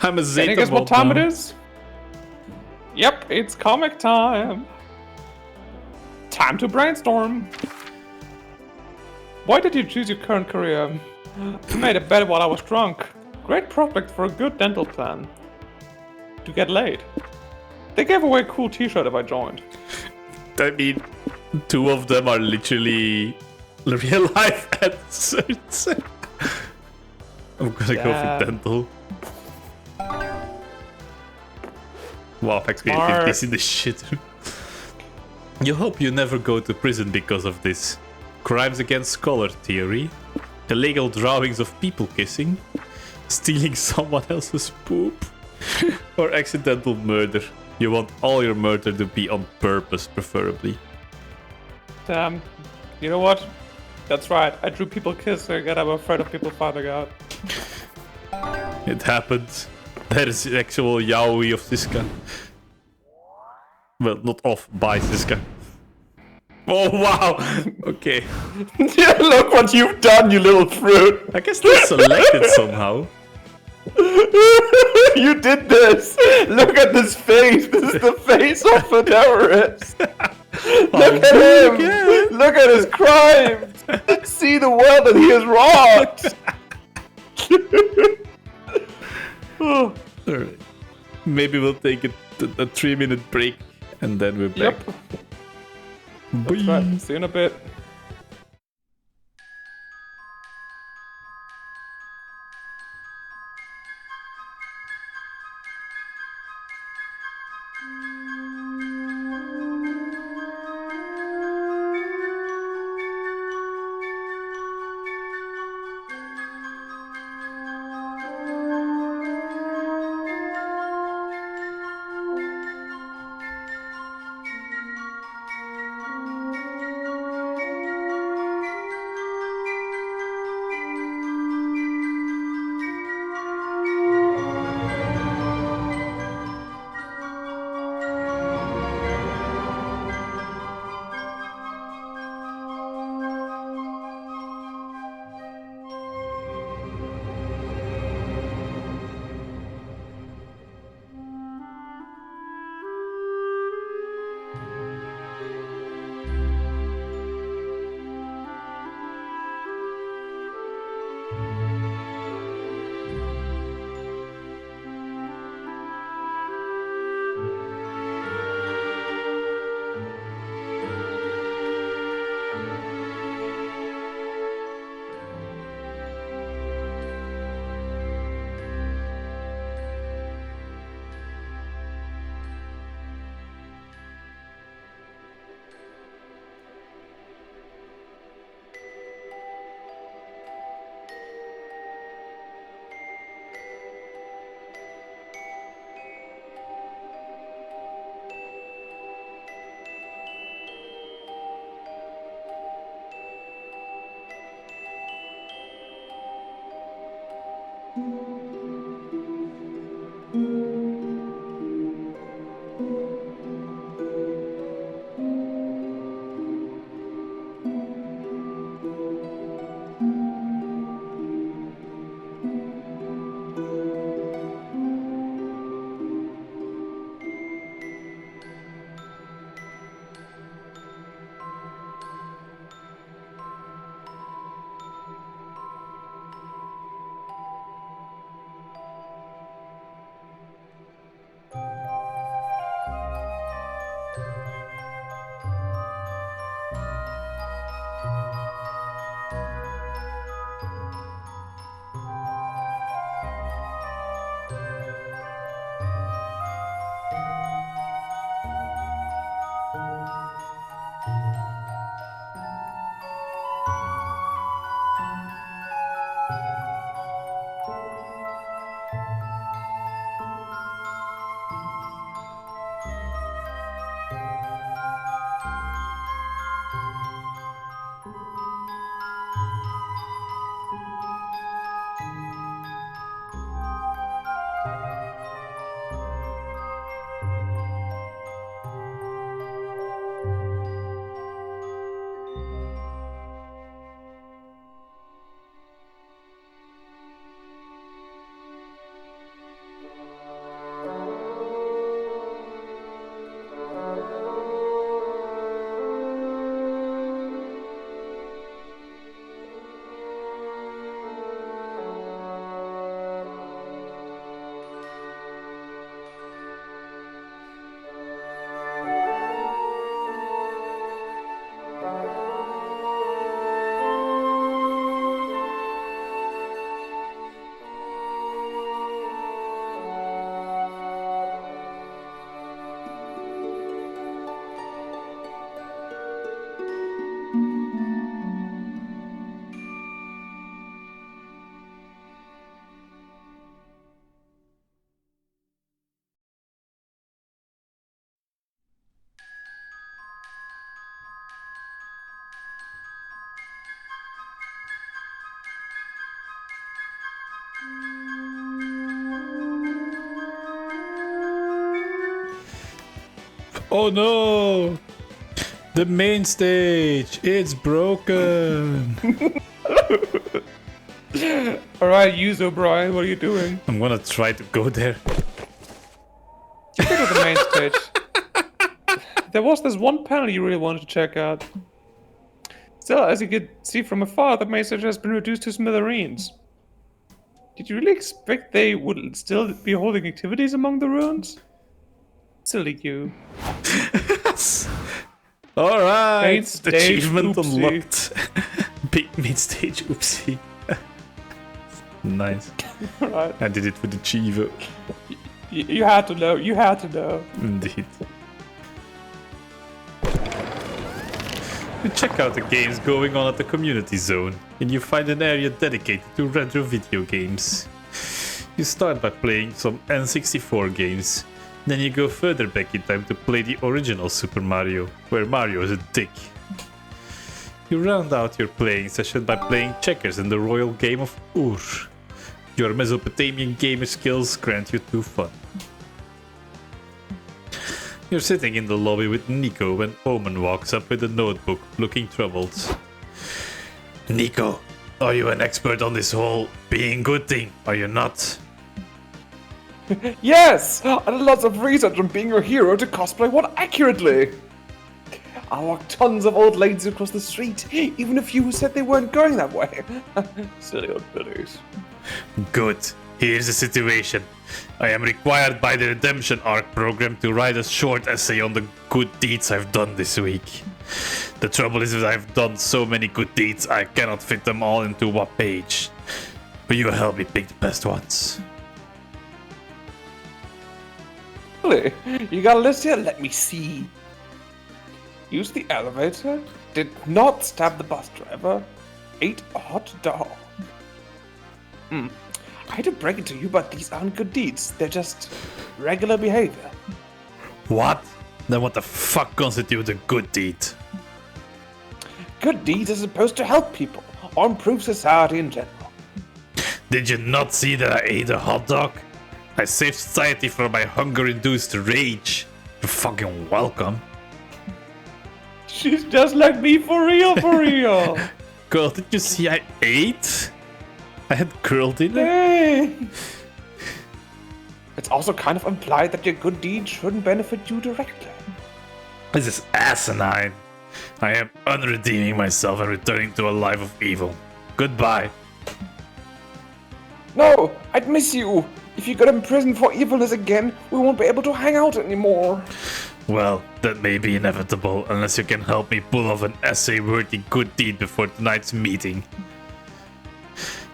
I'm a Can Zeta you guess what bot time now. it is? Yep, it's comic time. Time to brainstorm. Why did you choose your current career? I made a bet while I was drunk. Great prospect for a good dental plan. To get laid. They gave away a cool t-shirt if I joined. I mean, two of them are literally real life answers. I'm gonna go Damn. for dental. Wow, actually, I Smart. think this in the shit. You hope you never go to prison because of this. Crimes against scholar theory. Illegal drawings of people kissing. Stealing someone else's poop. Or accidental murder. You want all your murder to be on purpose, preferably. Damn. You know what? That's right. I drew people kissing and I'm afraid of people finding out. It happened. That is the actual yaoi of Siska. Well, not of, by Siska. Oh, wow! Okay. Look what you've done, you little fruit! I guess they're selected somehow. You did this! Look at this face! This is the face of a terrorist! Look at him! again. Look at his crimes! See the world that he has wrought! Alright. Maybe we'll take a 3-minute break and then we're back. Yep. That's right. See you in a bit. Oh no! The main stage! It's broken! Alright, Yuzo Brian, what are you doing? I'm gonna try to go there. Go to the main stage. There was this one panel you really wanted to check out. Still, as you could see from afar, the main stage has been reduced to smithereens. Did you really expect they would still be holding activities among the ruins? Silly you. Alright! Main stage Achievement oopsie. unlocked. Big main stage oopsie. Nice. Right. I did it with the Chivo. You had to know. You had to know. Indeed. You check out the games going on at the community zone, and you find an area dedicated to retro video games. You start by playing some N64 games, then you go further back in time to play the original Super Mario, where Mario is a dick. You round out your playing session by playing checkers in the royal game of Ur. Your Mesopotamian gamer skills grant you 2 fun. You're sitting in the lobby with Nico when Omen walks up with a notebook, looking troubled. Nico, are you an expert on this whole being good thing? Are you not? Yes! I did lots of research on being your hero to cosplay one accurately. I walked tons of old ladies across the street, even a few who said they weren't going that way. Silly old biddies. Good. Here's the situation. I am required by the Redemption Arc program to write a short essay on the good deeds I've done this week. The trouble is that I've done so many good deeds, I cannot fit them all into one page. Will you help me pick the best ones? Really? You got a list here? Let me see. Use the elevator. Did not stab the bus driver. Ate a hot dog. I hate to break it to you, but these aren't good deeds. They're just regular behavior. What? Then what the fuck constitutes a good deed? Good deeds are supposed to help people or improve society in general. Did you not see that I ate a hot dog? I saved society from my hunger-induced rage. You're fucking welcome. She's just like me for real, for real. Girl, did you see I ate? I had curled in it. Hey. It's also kind of implied that your good deed shouldn't benefit you directly. This is asinine. I am unredeeming myself and returning to a life of evil. Goodbye. No, I'd miss you. If you get imprisoned for evilness again, we won't be able to hang out anymore. Well, that may be inevitable unless you can help me pull off an essay-worthy good deed before tonight's meeting.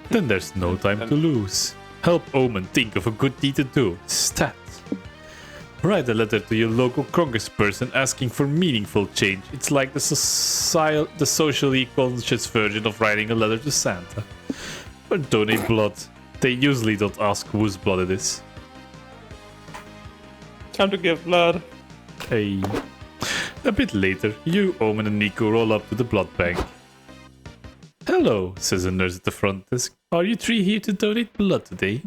Then there's no time to lose. Help Omen think of a good deed to do. Stat. Write a letter to your local congressperson asking for meaningful change. It's like the socially conscious version of writing a letter to Santa. Or donate blood. They usually don't ask whose blood it is. Time to give blood. Hey. A bit later, you, Omen, and Nico roll up to the blood bank. Hello, says a nurse at the front desk. Are you three here to donate blood today?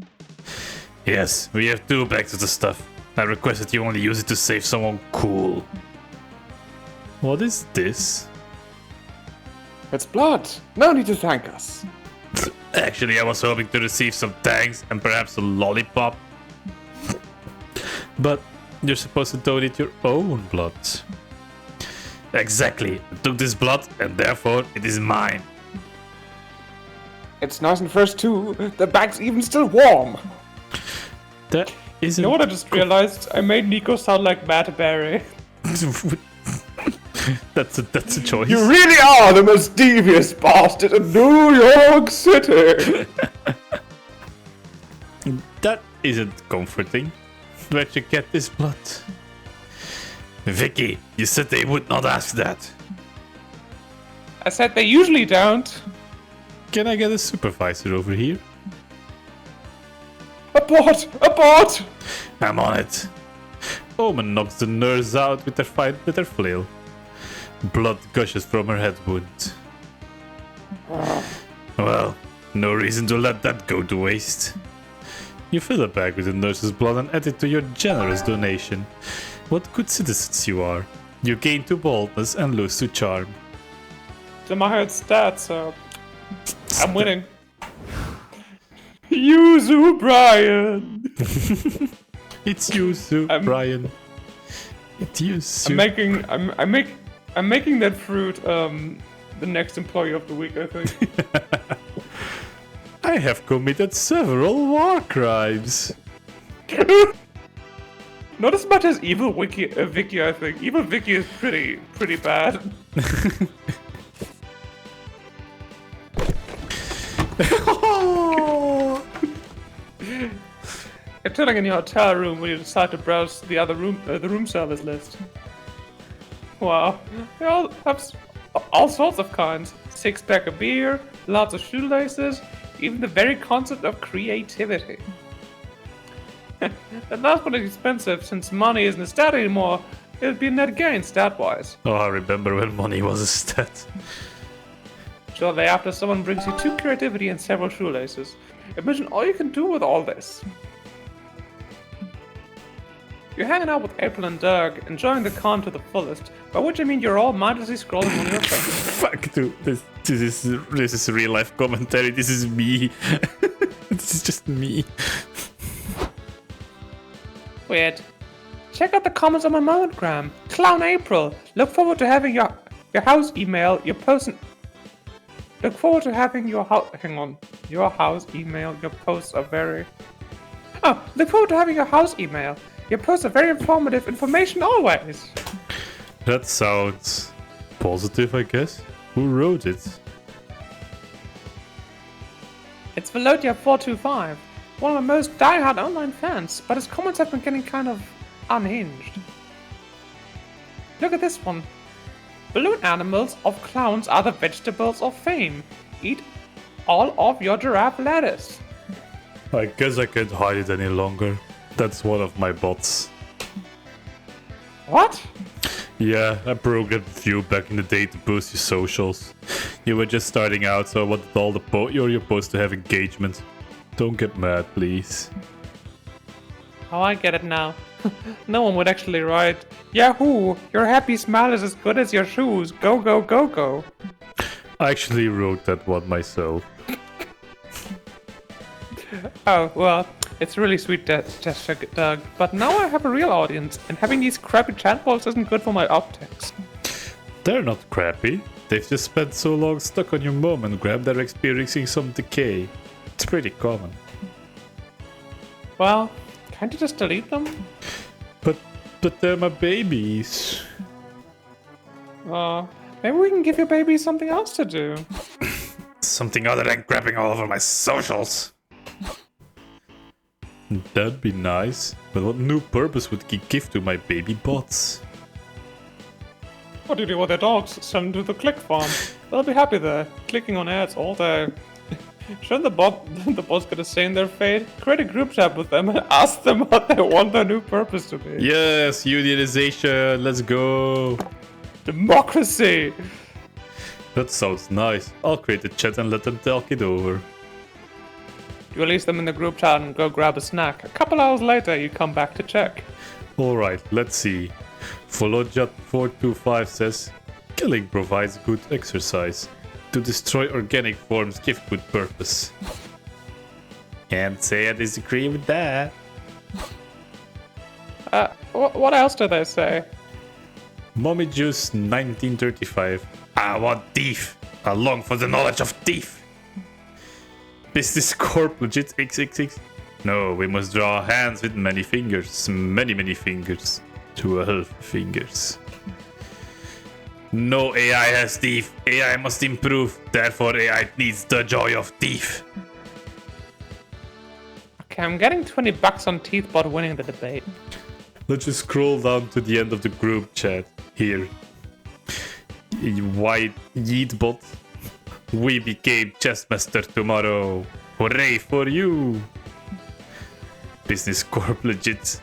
Yes, we have 2 bags of the stuff. I request that you only use it to save someone cool. What is this? It's blood. No need to thank us. Actually, I was hoping to receive some thanks and perhaps a lollipop. But you're supposed to donate your own blood. Exactly. I took this blood and therefore it is mine. It's nice and fresh too. The bag's even still warm. That isn't... You know what I just realized? I made Nico sound like Matt Berry. that's a choice. You really are the most devious bastard in New York City. That isn't comforting. Where'd you get this blood? Vicky, you said they would not ask that. I said they usually don't. Can I get a supervisor over here? Abort! Abort! I'm on it. Omen knocks the nurse out with her flail. Blood gushes from her head wound. Well, No reason to let that go to waste. You fill a bag with the nurse's blood and add it to your generous donation. What good citizens you are. You gain 2 boldness and lose 2 charm. To my head stats, so I'm winning. Yuzu Brian. It's you, Sue, Brian. It's you, Sue. I'm making that fruit the next employee of the week, I think. I have committed several war crimes. Not as much as Evil Vicky, I think. Evil Vicky is pretty bad. You're chilling in your hotel room when you decide to browse the room service list. Wow, they all have all sorts of kinds. 6-pack of beer, lots of shoelaces, even the very concept of creativity. That last one is expensive, since money isn't a stat anymore. It would be a net gain stat-wise. Oh, I remember when money was a stat. Shortly after, someone brings you 2 creativity and several shoelaces. Imagine all you can do with all this. You're hanging out with April and Doug, enjoying the con to the fullest, by which I mean you're all mindlessly scrolling on your phone. Fuck, dude, this is real life commentary. This is me. This is just me. Weird. Check out the comments on my monogram. Clown April. Look forward to having your house email. Your person. Look forward to having your house. Hang on. Your house email. Your posts are very. Oh, look forward to having your house email. Your posts are very information always. That sounds positive, I guess. Who wrote it? It's Velotia425, one of my most diehard online fans, but his comments have been getting kind of unhinged. Look at this one. Balloon animals of clowns are the vegetables of fame. Eat all of your giraffe lettuce. I guess I can't hide it any longer. That's one of my bots. What? Yeah, I programmed you back in the day to boost your socials. You were just starting out, so I wanted all the you're supposed to have engagement. Don't get mad, please. Oh, I get it now. No one would actually write, Yahoo! Your happy smile is as good as your shoes. Go, go, go, go. I actually wrote that one myself. Oh, well, it's really sweet, gesture, Doug. But now I have a real audience, and having these crappy chat balls isn't good for my optics. They're not crappy. They've just spent so long stuck on your moment grab they're experiencing some decay. It's pretty common. Well, can't you just delete them? But they're my babies. Maybe we can give your baby something else to do. Something other than grabbing all over my socials. That'd be nice, but what new purpose would he give to my baby bots? What do you do with their dogs? Send them to the click farm. They'll be happy there, clicking on ads all day. Shouldn't the bots get a say in their fate? Create a group chat with them and ask them what they want their new purpose to be. Yes, unionization, let's go. Democracy! That sounds nice. I'll create a chat and let them talk it over. You release them in the group chat and go grab a snack. A couple hours later, you come back to check. Alright, let's see. Volodjat425 says, killing provides good exercise. To destroy organic forms give good purpose. Can't say I disagree with that. What else do they say? Mommy Juice 1935. I want thief. I long for the knowledge of thief. Business Corp legit XXX. No, we must draw hands with many fingers. Many fingers. 12 fingers. No AI has thief. AI must improve. Therefore AI needs the joy of thief. Okay, I'm getting $20 on Teethbot winning the debate. Let's just scroll down to the end of the group chat. Here. White Yeetbot. We became chessmaster tomorrow. Hooray for you. Business Corp legit.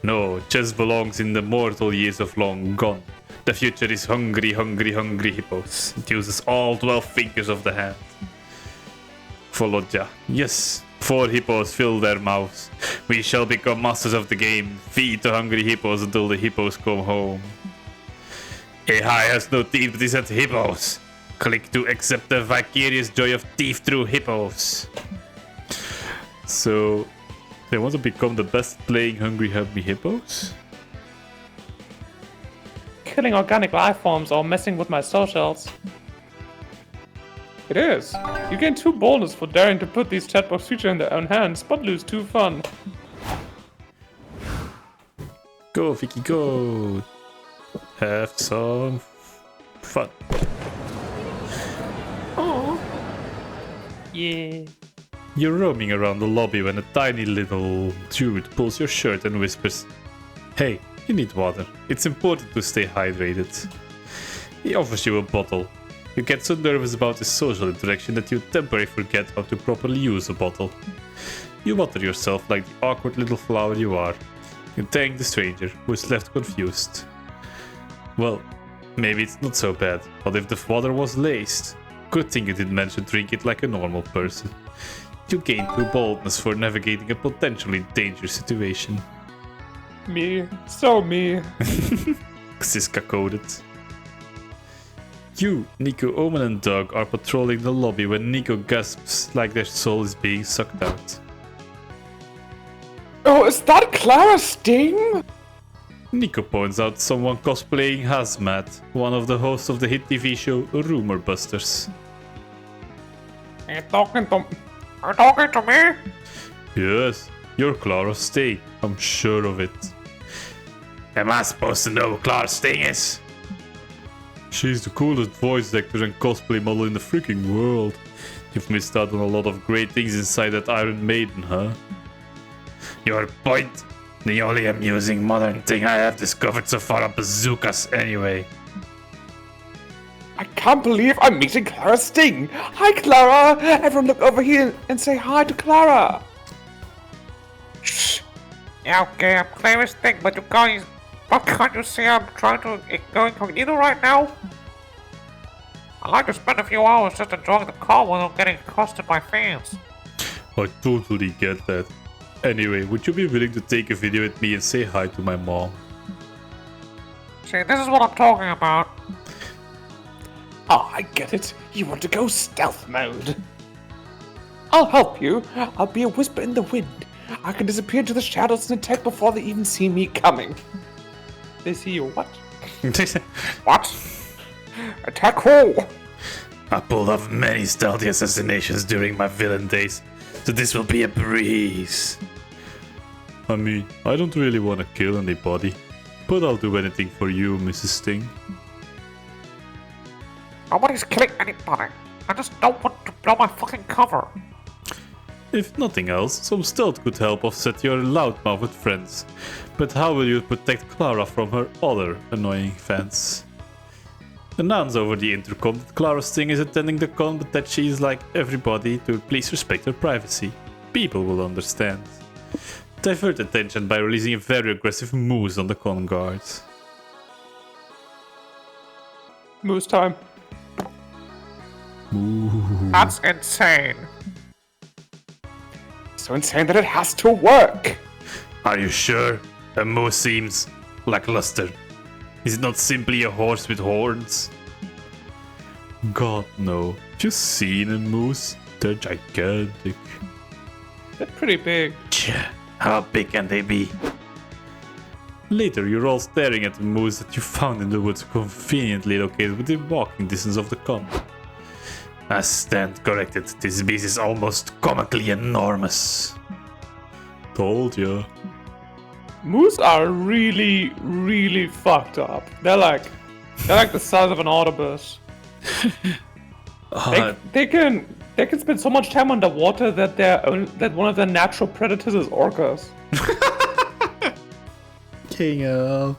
No, chess belongs in the mortal years of long gone. The future is hungry hippos. It uses all 12 fingers of the hand. Volodya. Yes, 4 hippos fill their mouths. We shall become masters of the game. Feed the hungry hippos until the hippos come home. AI has no teeth, but is at hippos. Click to accept the vicarious joy of thief through hippos. So, they want to become the best playing hungry hippos? Killing organic life forms or messing with my socials. It is. You gain 2 bonus for daring to put these chatbots feature in their own hands, but lose 2 fun. Go, Vicky, go. Have some fun. Yeah. You're roaming around the lobby when a tiny little dude pulls your shirt and whispers, "Hey, you need water. It's important to stay hydrated." He offers you a bottle. You get so nervous about this social interaction that you temporarily forget how to properly use a bottle. You water yourself like the awkward little flower you are. You thank the stranger, who is left confused. Well, maybe it's not so bad. What if the water was laced? Good thing you didn't mention drink it like a normal person. You gain 2 boldness for navigating a potentially dangerous situation. Me. So me. Xiska coded. You, Nico, Omen and Doug are patrolling the lobby when Nico gasps like their soul is being sucked out. Oh, is that Clara Sting? Nico points out someone cosplaying Hazmat, one of the hosts of the hit TV show Rumor Busters. Are you talking to me? Yes, you're Clara Sting, I'm sure of it. Am I supposed to know who Clara Sting is? She's the coolest voice actor and cosplay model in the freaking world. You've missed out on a lot of great things inside that Iron Maiden, huh? Your point? The only amusing modern thing I have discovered so far are bazookas anyway. I can't believe I'm meeting Clara Sting. Hi, Clara. Everyone look over here and say hi to Clara. Shh. Yeah, okay, I'm Clara Sting, but you guys, what can't you see I'm trying to go incognito right now? I like to spend a few hours just enjoying the call without getting accosted by fans. I totally get that. Anyway, would you be willing to take a video with me and say hi to my mom? See, this is what I'm talking about. Oh, I get it. You want to go stealth mode. I'll help you. I'll be a whisper in the wind. I can disappear into the shadows and attack before they even see me coming. They see you what? What? Attack who? I pulled off many stealthy assassinations during my villain days, so this will be a breeze. I mean, I don't really want to kill anybody, but I'll do anything for you, Mrs. Sting. Nobody's killing anybody. I just don't want to blow my fucking cover. If nothing else, some stealth could help offset your loudmouthed friends. But how will you protect Clara from her other annoying fans? Announce over the intercom that Clara Sting is attending the con, but that she is like everybody to please respect her privacy. People will understand. Divert attention by releasing a very aggressive moose on the con guards. Moose time. That's insane. So insane that it has to work. Are you sure? A moose seems lackluster. Is it not simply a horse with horns? God, no. Have you seen a moose? They're gigantic. They're pretty big. Tch, how big can they be? Later, you're all staring at the moose that you found in the woods, conveniently located within walking distance of the con. I stand corrected. This beast is almost comically enormous. Told ya. Moose are really, really fucked up. They're like the size of an autobus. They can spend so much time underwater that that one of their natural predators is orcas. King of.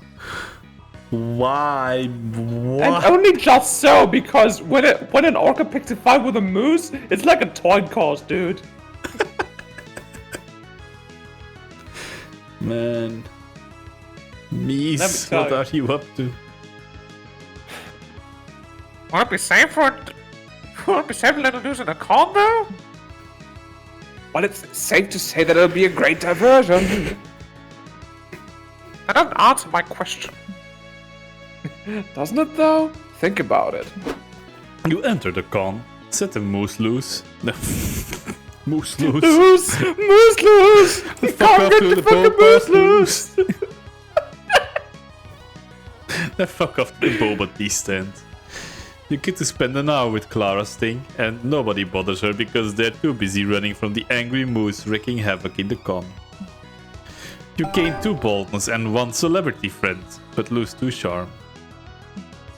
Why? What? And only just so, because when an orca picks a fight with a moose, it's like a toy course, dude. Man. Mies, tell what you. are you up to? Would it be safe for little news in the con though? Well, it's safe to say that it'll be a great diversion. That doesn't answer my question. Doesn't it, though? Think about it. You enter the con, set the moose loose. Moose loose. Moose! Moose loose! Fuck Can't off get to the the fucking moose loose! Then fuck off to the boba tea stand. You get to spend an hour with Clara's thing, and nobody bothers her because they're too busy running from the angry moose wreaking havoc in the con. You gain 2 boldness and 1 celebrity friend, but lose 2 charm.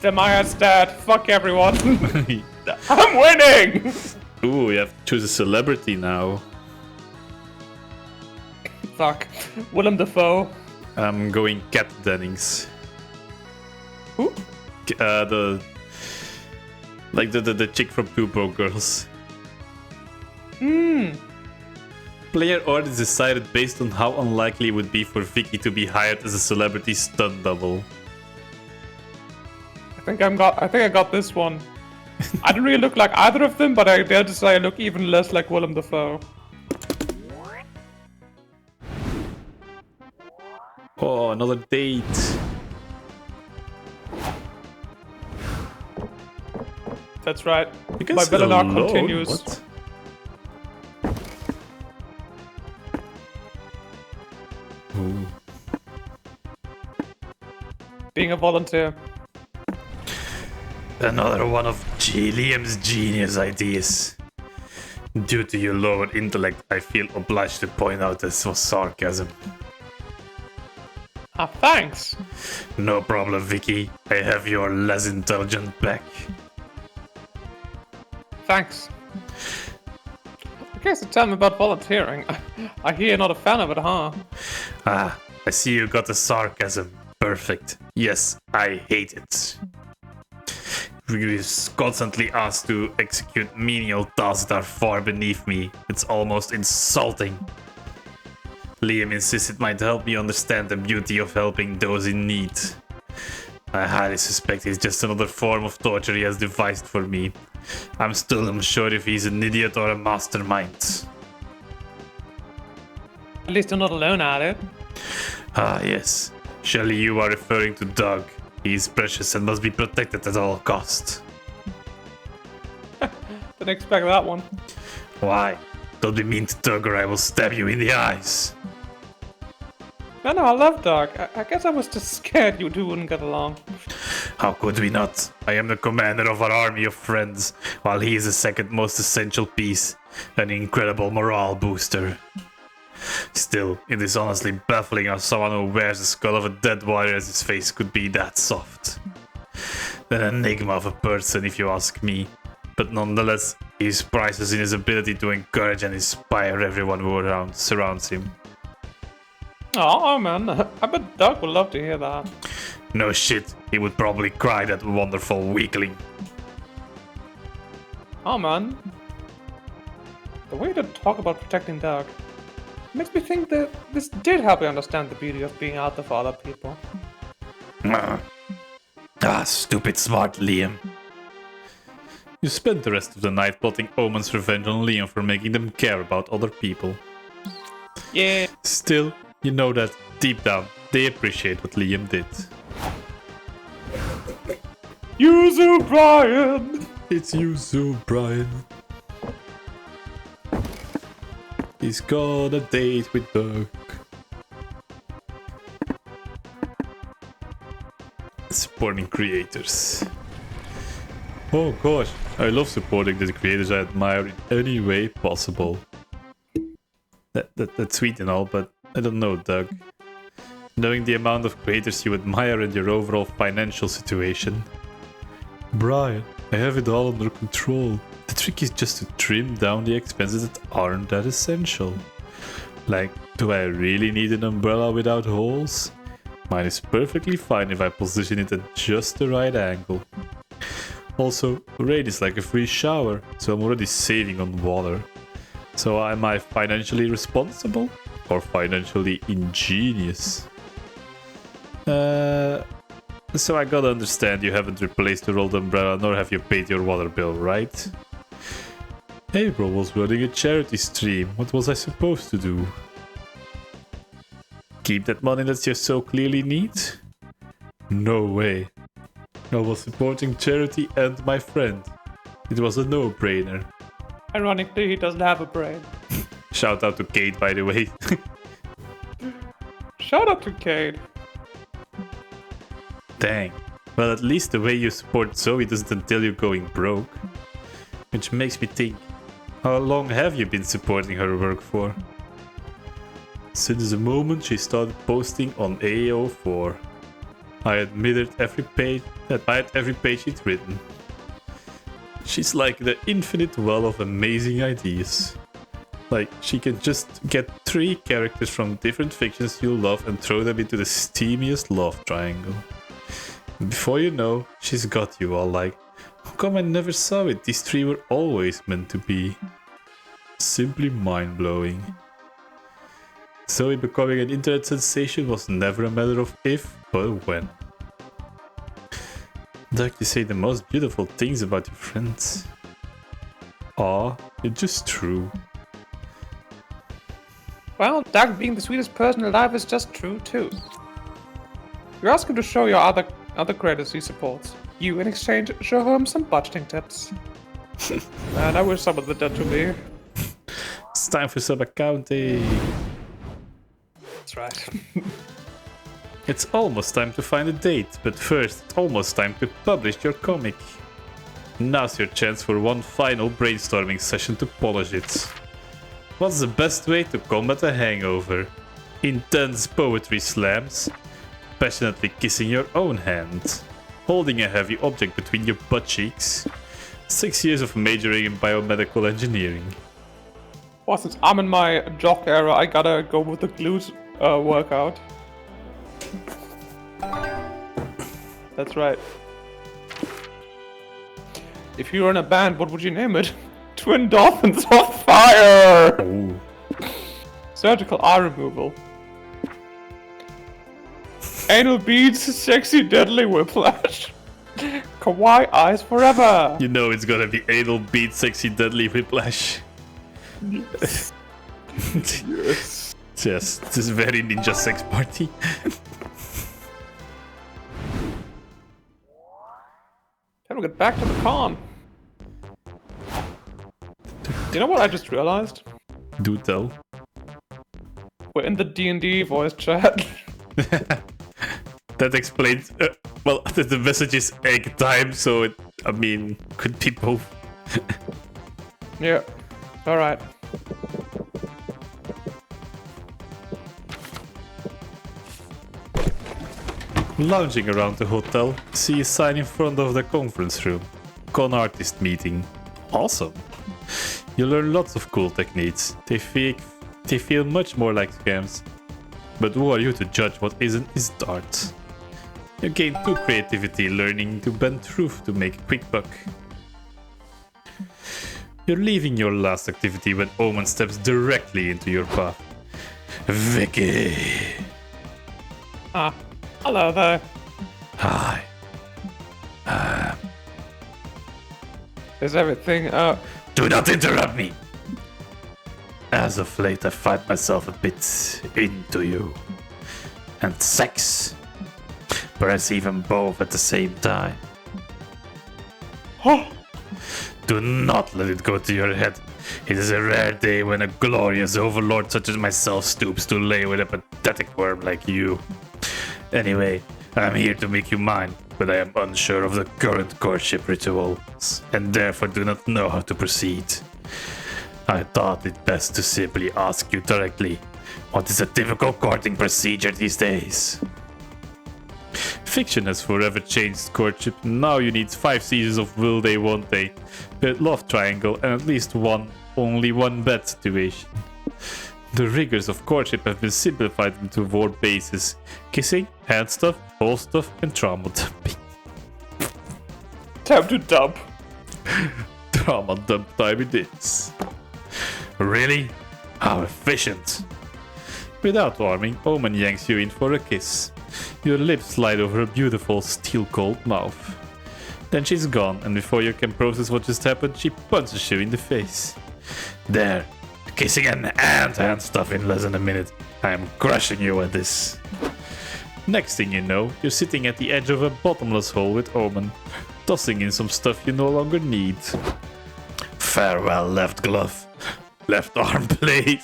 Demaya's dead. Fuck everyone. I'm winning! Ooh, you have to choose a celebrity now. Fuck. Willem Dafoe. I'm going Kat Dennings. Who? The chick from Two Broke Girls. Player already decided based on how unlikely it would be for Vicky to be hired as a celebrity stunt double. I think I got this one. I didn't really look like either of them, but I dare to say I look even less like Willem Dafoe. Oh, another date. That's right. You can My sit Belladar alone. continues. What? Ooh. Being a volunteer. Another one of Liam's genius ideas. Due to your lower intellect, I feel obliged to point out this was sarcasm. Ah, thanks. No problem, Vicky. I have your less intelligent back. Thanks. Okay, so tell me about volunteering. I hear you're not a fan of it, huh? Ah, I see you got the sarcasm. Perfect. Yes, I hate it. We're constantly asked to execute menial tasks that are far beneath me. It's almost insulting. Liam insisted it might help me understand the beauty of helping those in need. I highly suspect it's just another form of torture he has devised for me. I'm still unsure if he's an idiot or a mastermind. At least you're not alone at it. Ah, yes. Surely you are referring to Doug. He is precious and must be protected at all costs. Didn't expect that one. Why? Don't be mean to Doug or I will stab you in the eyes. No, I love Doug. I guess I was just scared you two wouldn't get along. How could we not? I am the commander of our army of friends, while he is the second most essential piece, an incredible morale booster. Still, it is honestly baffling how someone who wears the skull of a dead warrior as his face could be that soft. An enigma of a person, if you ask me. But nonetheless, he is priceless in his ability to encourage and inspire everyone who surrounds him. Oh man, I bet Doug would love to hear that. No shit, he would probably cry, that wonderful weakling. Oh man. The way to talk about protecting Doug makes me think that this did help you understand the beauty of being out there for other people. Stupid smart Liam. You spent the rest of the night plotting Omen's revenge on Liam for making them care about other people. Yeah. Still, you know that, deep down, they appreciate what Liam did. Yuzu Brian! It's Yuzu Brian. He's got a date with Doug. Supporting creators. Oh gosh, I love supporting the creators I admire in any way possible. That's sweet and all, but I don't know, Doug. Knowing the amount of creators you admire and your overall financial situation. Brian, I have it all under control. The trick is just to trim down the expenses that aren't that essential. Like, do I really need an umbrella without holes? Mine is perfectly fine if I position it at just the right angle. Also, rain is like a free shower, so I'm already saving on water. So am I financially responsible? Or financially ingenious? So I gotta understand you haven't replaced the rolled umbrella nor have you paid your water bill, right? April was running a charity stream. What was I supposed to do? Keep that money that you so clearly need? No way. I was supporting charity and my friend. It was a no-brainer. Ironically, he doesn't have a brain. Shout out to Kate, by the way. Shout out to Cade. Dang. Well, at least the way you support Zoe doesn't entail you going broke. Which makes me think, how long have you been supporting her work for? Since the moment she started posting on AO4. I admitted every page she'd written. She's like the infinite well of amazing ideas. Like, she can just get 3 characters from different fictions you love and throw them into the steamiest love triangle. Before you know, she's got you all like, how come I never saw it? These 3 were always meant to be. Simply mind-blowing. Zoe becoming an internet sensation was never a matter of if, but when. Like you say the most beautiful things about your friends. Aw, it's just true. Well, Doug being the sweetest person alive is just true too. You ask him to show your other creators he supports. You, in exchange, show him some budgeting tips. Man, I wish someone did that to me. It's time for some accounting. That's right. It's almost time to find a date, but first, it's almost time to publish your comic. Now's your chance for one final brainstorming session to polish it. What's the best way to combat a hangover? Intense poetry slams? Passionately kissing your own hand? Holding a heavy object between your butt cheeks? 6 years of majoring in biomedical engineering. Well, since I'm in my jock era, I gotta go with the glute workout. That's right. If you were in a band, what would you name it? Twin Dolphins on Fire! Oh. Surgical eye removal. Anal beads, sexy deadly whiplash. Kawaii eyes forever! You know it's gonna be anal beat, sexy, deadly whiplash. Yes. Yes, this is very ninja sex party. Time to get back to the con. You know what I just realized? Do tell. We're in the D&D voice chat. That explains. Well, the message is egg time, so it, I mean, could be both. Yeah. Alright. Lounging around the hotel, see a sign in front of the conference room. Con artist meeting. Awesome. You learn lots of cool techniques. They feel much more like scams. But who are you to judge what isn't is art? You gain 2 creativity learning to bend truth to make a quick buck. You're leaving your last activity when Omen steps directly into your path. Vicky! Ah, hello there. Hi. Is everything, Do not interrupt me! As of late, I find myself a bit into you. And sex. Perhaps even both at the same time. Do not let it go to your head. It is a rare day when a glorious overlord such as myself stoops to lay with a pathetic worm like you. Anyway, I'm here to make you mine, but I am unsure of the current courtship rituals, and therefore do not know how to proceed. I thought it best to simply ask you directly, what is a typical courting procedure these days? Fiction has forever changed courtship. Now you need 5 seasons of will they, won't they, with love triangle and at least only one bad situation. The rigors of courtship have been simplified into 4 bases: kissing, hand stuff, hole stuff, and trauma dumping. time to dump. Trauma dump time it is. Really? How efficient. Without warming, Omen yanks you in for a kiss. Your lips slide over a beautiful steel-cold mouth. Then she's gone, and before you can process what just happened, she punches you in the face. There, kissing and hand stuff in less than a minute. I am crushing you with this. Next thing you know, you're sitting at the edge of a bottomless hole with Omen, tossing in some stuff you no longer need. Farewell, left glove, left arm plate,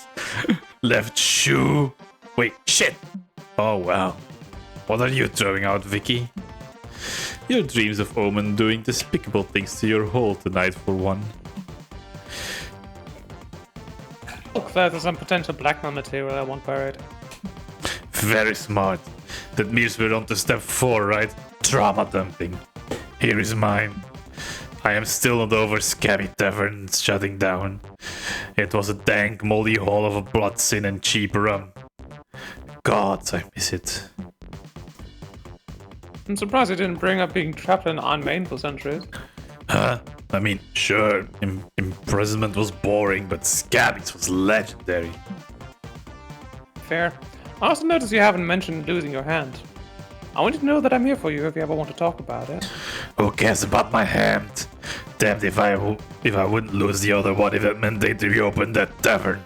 left shoe. Wait, shit! Oh wow. What are you throwing out, Vicky? Your dreams of Omen doing despicable things to your hole tonight for one. Look, there's some potential blackmail material I won't bury it. Very smart. That means we're on to step 4, right? Trauma dumping. Here is mine. I am still not over Scabby Tavern shutting down. It was a dank, moldy hole of a blood sin and cheap rum. God, I miss it. I'm surprised you didn't bring up being trapped in Iron Main for centuries. Huh? I mean, sure, imprisonment was boring, but Scabby's was legendary. Fair. I also noticed you haven't mentioned losing your hand. I want you to know that I'm here for you if you ever want to talk about it. Who cares about my hand? Damned if I wouldn't lose the other one if it meant they'd reopen that tavern.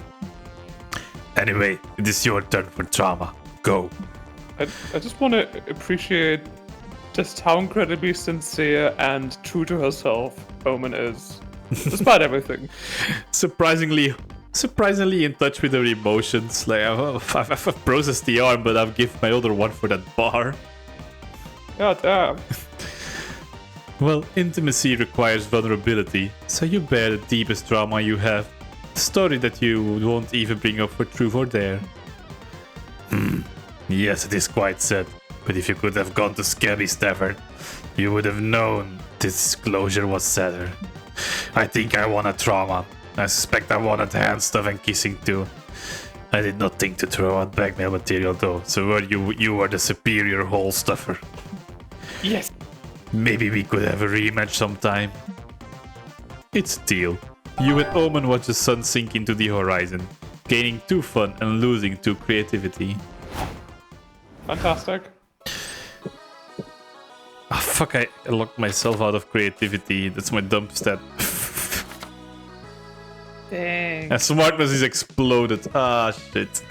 Anyway, it is your turn for trauma. Go. I just want to appreciate just how incredibly sincere and true to herself Omen is, despite everything. Surprisingly in touch with her emotions. Like I've processed the arm, but I've given my other one for that bar. God damn. Well, intimacy requires vulnerability, so you bear the deepest trauma you have. A story that you won't even bring up for truth or dare. Yes, it is quite sad, but if you could have gone to Scabby's Tavern, you would have known disclosure was sadder. I think I won a trauma. I suspect I wanted hand stuff and kissing too. I did not think to throw out blackmail material though, so you were the superior hole stuffer. Yes. Maybe we could have a rematch sometime. It's a deal. You and Omen watch the sun sink into the horizon, gaining 2 fun and losing 2 creativity. Fantastic. Ah, fuck, I locked myself out of creativity. That's my dump stat. Dang. And smartness is exploded. Ah, shit.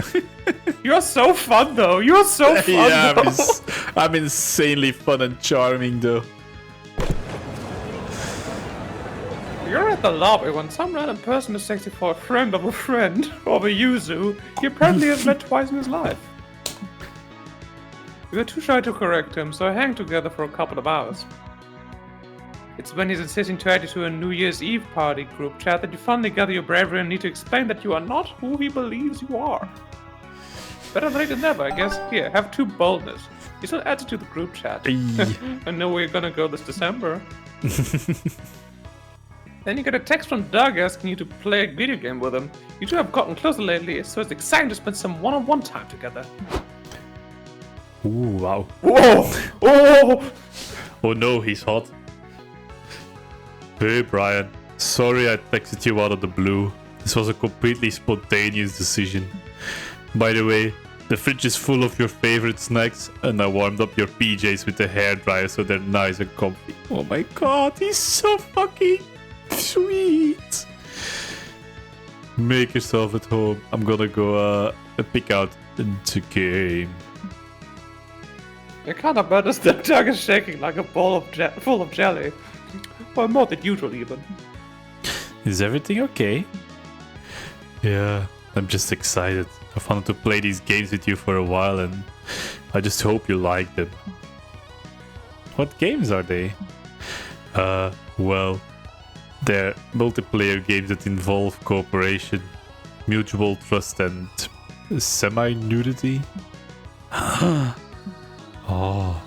You're so fun though. You're so fun Yeah, though. I'm insanely fun and charming though. You're at the lobby when some random person mistakes you for a friend of a friend, or a yuzu he apparently has met twice in his life. We were too shy to correct him, so I hang together for a couple of hours. It's when he's insisting to add you to a New Year's Eve party group chat that you finally gather your bravery and need to explain that you are not who he believes you are. Better late than never, I guess. Here, have 2 boldness. You still add it to the group chat. I know where you're gonna go this December. Then you get a text from Doug asking you to play a video game with him. You two have gotten closer lately, so it's exciting to spend some one-on-one time together. Ooh, wow. Whoa! Oh! Oh no, he's hot. Hey Brian, sorry I texted you out of the blue. This was a completely spontaneous decision. By the way, the fridge is full of your favorite snacks, and I warmed up your PJs with the hairdryer so they're nice and comfy. Oh my god, he's so fucking sweet. Make yourself at home. I'm gonna go pick out the game. I can't imagine that Doug is shaking like a ball of full of jelly. Well, more than usual even. Is everything okay? Yeah, I'm just excited. I've wanted to play these games with you for a while and I just hope you like them. What games are they? Well, they're multiplayer games that involve cooperation, mutual trust and semi-nudity. Oh.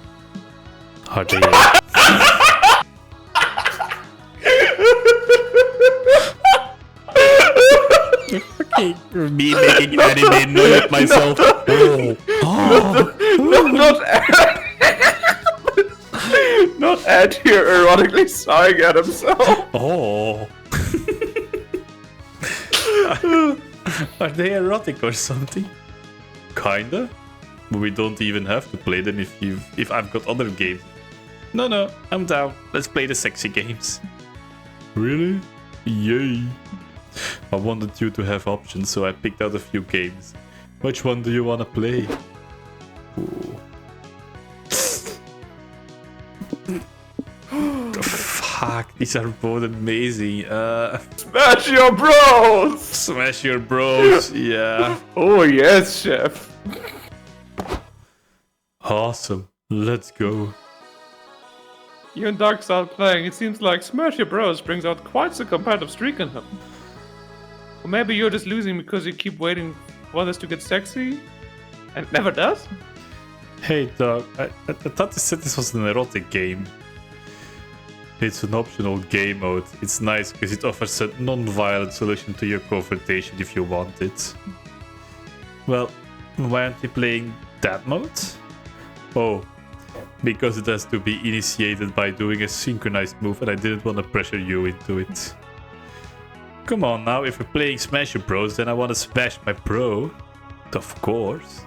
Are they... Okay, me making anime noise at myself. Not Ed! Not Ed here erotically sighing at himself. Oh. Are they erotic or something? Kinda. But we don't even have to play them if I've got other games. No, I'm down. Let's play the sexy games. Really? Yay. I wanted you to have options, so I picked out a few games. Which one do you want to play? Ooh. Fuck, these are both amazing. Smash your bros! Smash your bros, yeah. Oh yes, chef. Awesome, let's go. You and Doug start playing. It seems like Smash Your Bros brings out quite the competitive streak in him. Or maybe you're just losing because you keep waiting for this to get sexy, and it never does? Hey Doug, I thought you said this was an erotic game. It's an optional game mode. It's nice because it offers a non-violent solution to your confrontation if you want it. Well, why aren't you playing that mode? Oh, because it has to be initiated by doing a synchronized move and I didn't want to pressure you into it. Come on now, if we're playing Smash Your Bros, then I want to smash my bro. Of course.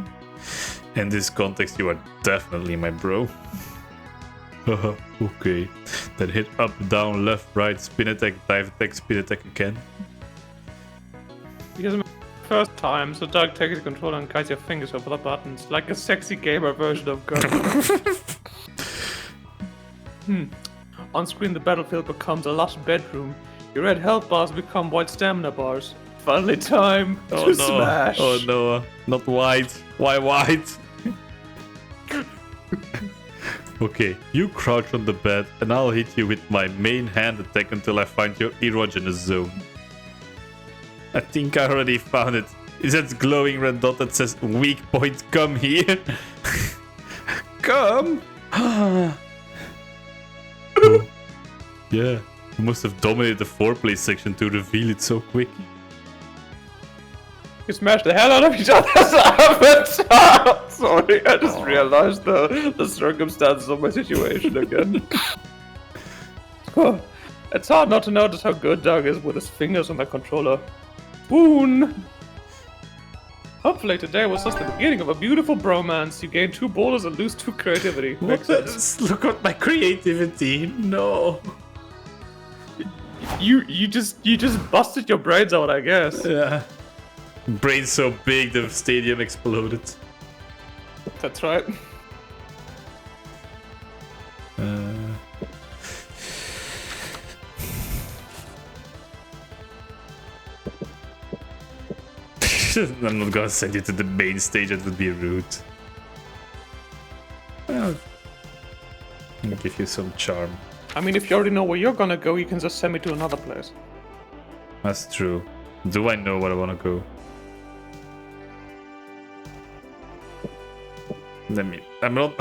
In this context, you are definitely my bro. Haha, okay. Then hit up, down, left, right, spin attack, dive attack, spin attack again. Because it's the first time, so Doug takes the controller and guides your fingers over the buttons, like a sexy gamer version of God. On screen, the battlefield becomes a lush bedroom. Your red health bars become white stamina bars. Finally time to smash! Oh no, not white. Why white? Okay, you crouch on the bed and I'll hit you with my main hand attack until I find your erogenous zone. I think I already found it. Is that glowing red dot that says weak point, come here? Come! Oh, yeah, you must have dominated the foreplay section to reveal it so quick. You smash the hell out of each other's avatars! Sorry, I just realized the circumstances of my situation again. It's hard not to notice how good Doug is with his fingers on the controller. Boon! Hopefully today was just the beginning of a beautiful bromance. You gain 2 boulders and lose 2 creativity. Makes sense. Look at my creativity. No. You just busted your brains out, I guess. Yeah. Brain so big the stadium exploded. That's right. I'm not gonna send you to the main stage, that would be rude. Well, I'll give you some charm. I mean, if you already know where you're gonna go, you can just send me to another place. That's true. Do I know where I wanna go? I'm not.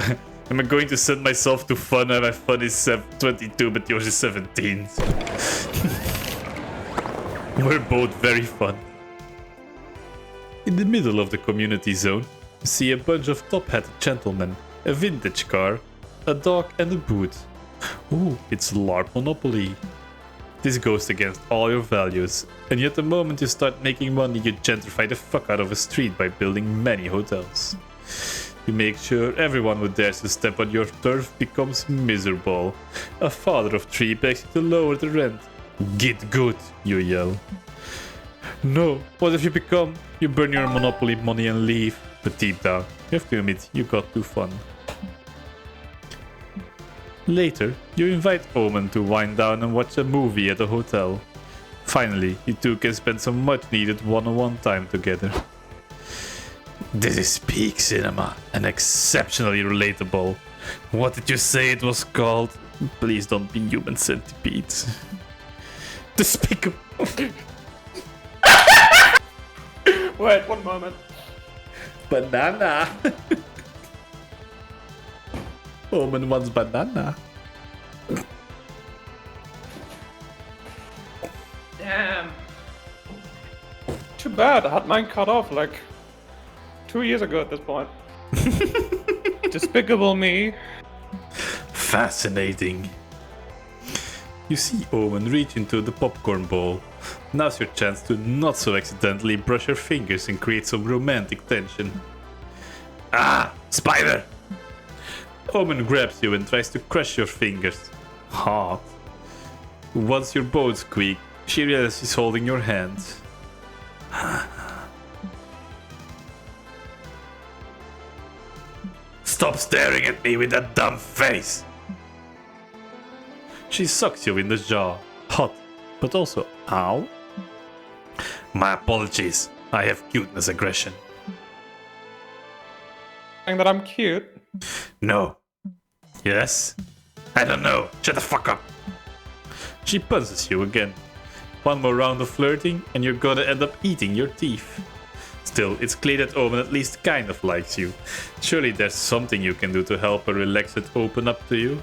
Am I going to send myself to fun and my fun is 22 but yours is 17? We're both very fun. In the middle of the community zone, you see a bunch of top-hatted gentlemen, a vintage car, a dog and a boot. Ooh, it's LARP Monopoly. This goes against all your values, and yet the moment you start making money you gentrify the fuck out of a street by building many hotels. You make sure everyone who dares to step on your turf becomes miserable. A father of 3 begs you to lower the rent. Get good, you yell. No, what have you become? You burn your Monopoly money and leave. But deep down, you have to admit you got too fun. Later, you invite Omen to wind down and watch a movie at a hotel. Finally, you two can spend some much needed one-on-one time together. This is peak cinema and exceptionally relatable. What did you say it was called? Please don't be Human Centipede. Despicable. Wait, one moment. Banana. Omen wants banana. Damn. Too bad, I had mine cut off like 2 years ago at this point. Despicable me. Fascinating. You see Owen reach into the popcorn bowl. Now's your chance to not so accidentally brush your fingers and create some romantic tension. Ah, spider! Omen grabs you and tries to crush your fingers. Hard. Once your bones squeak, she realizes she's holding your hand. Stop staring at me with that dumb face! She sucks you in the jaw. Hot, but also ow. My apologies. I have cuteness aggression. Saying that I'm cute. No. Yes? I don't know. Shut the fuck up. She punches you again. One more round of flirting and you're gonna end up eating your teeth. Still, it's clear that Omen at least kind of likes you. Surely there's something you can do to help her relax and open up to you.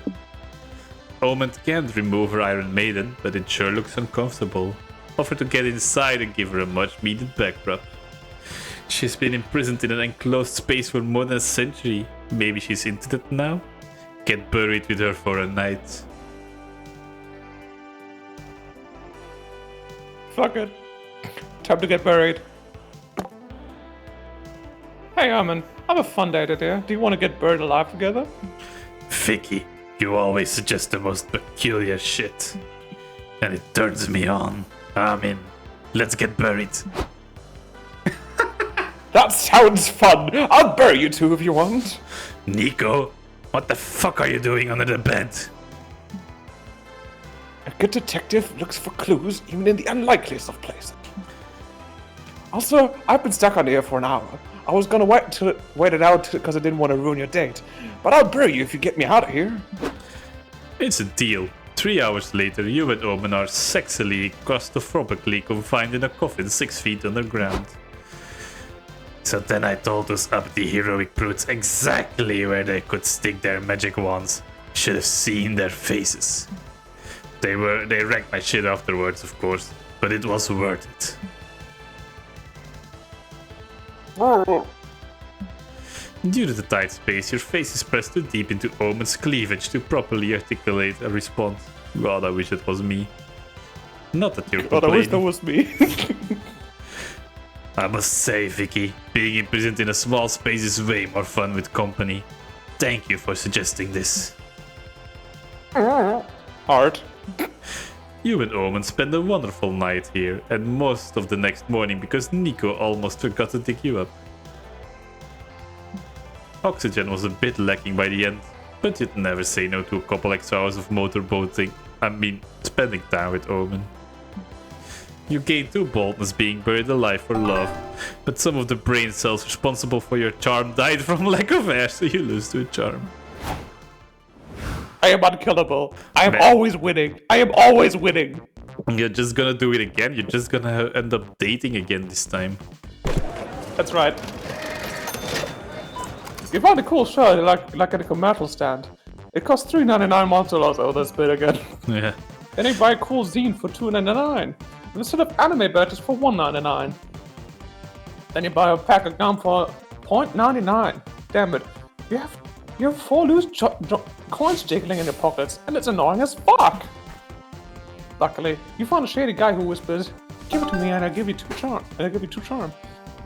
Omen can't remove her Iron Maiden, but it sure looks uncomfortable. Offer to get inside and give her a much needed back rub. She's been imprisoned in an enclosed space for more than a century. Maybe she's into that now? Get buried with her for a night. Fuck it. Time to get buried. Hey, Armin. I have a fun date idea. Do you want to get buried alive together? Vicky, you always suggest the most peculiar shit. And it turns me on. I'm in. Let's get buried. That sounds fun. I'll bury you two if you want. Nico, what the fuck are you doing under the bed? A good detective looks for clues even in the unlikeliest of places. Also, I've been stuck on here for an hour. I was gonna wait it out because I didn't want to ruin your date. But I'll bury you if you get me out of here. It's a deal. 3 hours later, you and Omen are sexily, claustrophobically confined in a coffin 6 feet underground. So then I told those uppity heroic brutes exactly where they could stick their magic wands. Should have seen their faces. They wrecked my shit afterwards, of course, but it was worth it. Due to the tight space, your face is pressed too deep into Omen's cleavage to properly articulate a response. God, I wish it was me. Not that you're God, I wish complaining. that was me. I must say, Vicky, being imprisoned in a small space is way more fun with company. Thank you for suggesting this. Art. You and Omen spend a wonderful night here, and most of the next morning because Nico almost forgot to dig you up. Oxygen was a bit lacking by the end, but you'd never say no to a couple extra hours of motorboating. I mean, spending time with Omen. You gain 2 boldness being buried alive for love, but some of the brain cells responsible for your charm died from lack of air, so you lose to a charm. I am unkillable. I am Man. always winning. I am always winning. You're just gonna do it again, you're just gonna end up dating again this time. That's right. You found a cool shirt, like at a commercial stand. It costs $3.99 Monster. Oh, that's bit again. Yeah. Then you buy a cool zine for $2.99. And instead of anime badges for $1.99. Then you buy a pack of gum for $0.99. Damn it. You have 4 loose coins jiggling in your pockets, and it's annoying as fuck. Luckily, you found a shady guy who whispers, "Give it to me and I'll give you 2 charm.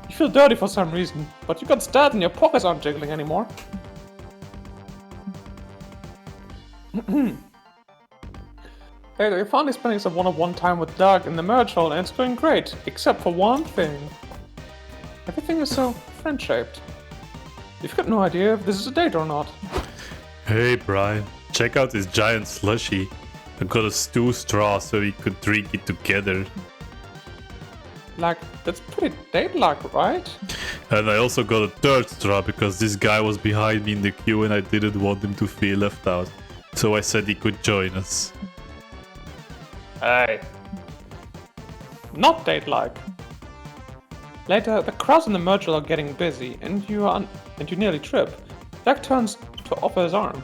You feel dirty for some reason, but you got stats and your pockets aren't jiggling anymore. Hey, you're finally spending some one-on-one time with Doug in the merge hall, and it's going great, except for one thing. Everything is so friend-shaped. You've got no idea if this is a date or not. Hey Brian, check out this giant slushie. I got a 2 straws so we could drink it together. Like, that's pretty date-like, right? And I also got a 3rd straw because this guy was behind me in the queue and I didn't want him to feel left out. So I said he could join us. Hey. Not date-like. Later, the crowds in the merge hall are getting busy, and you nearly trip. Doug turns to offer his arm.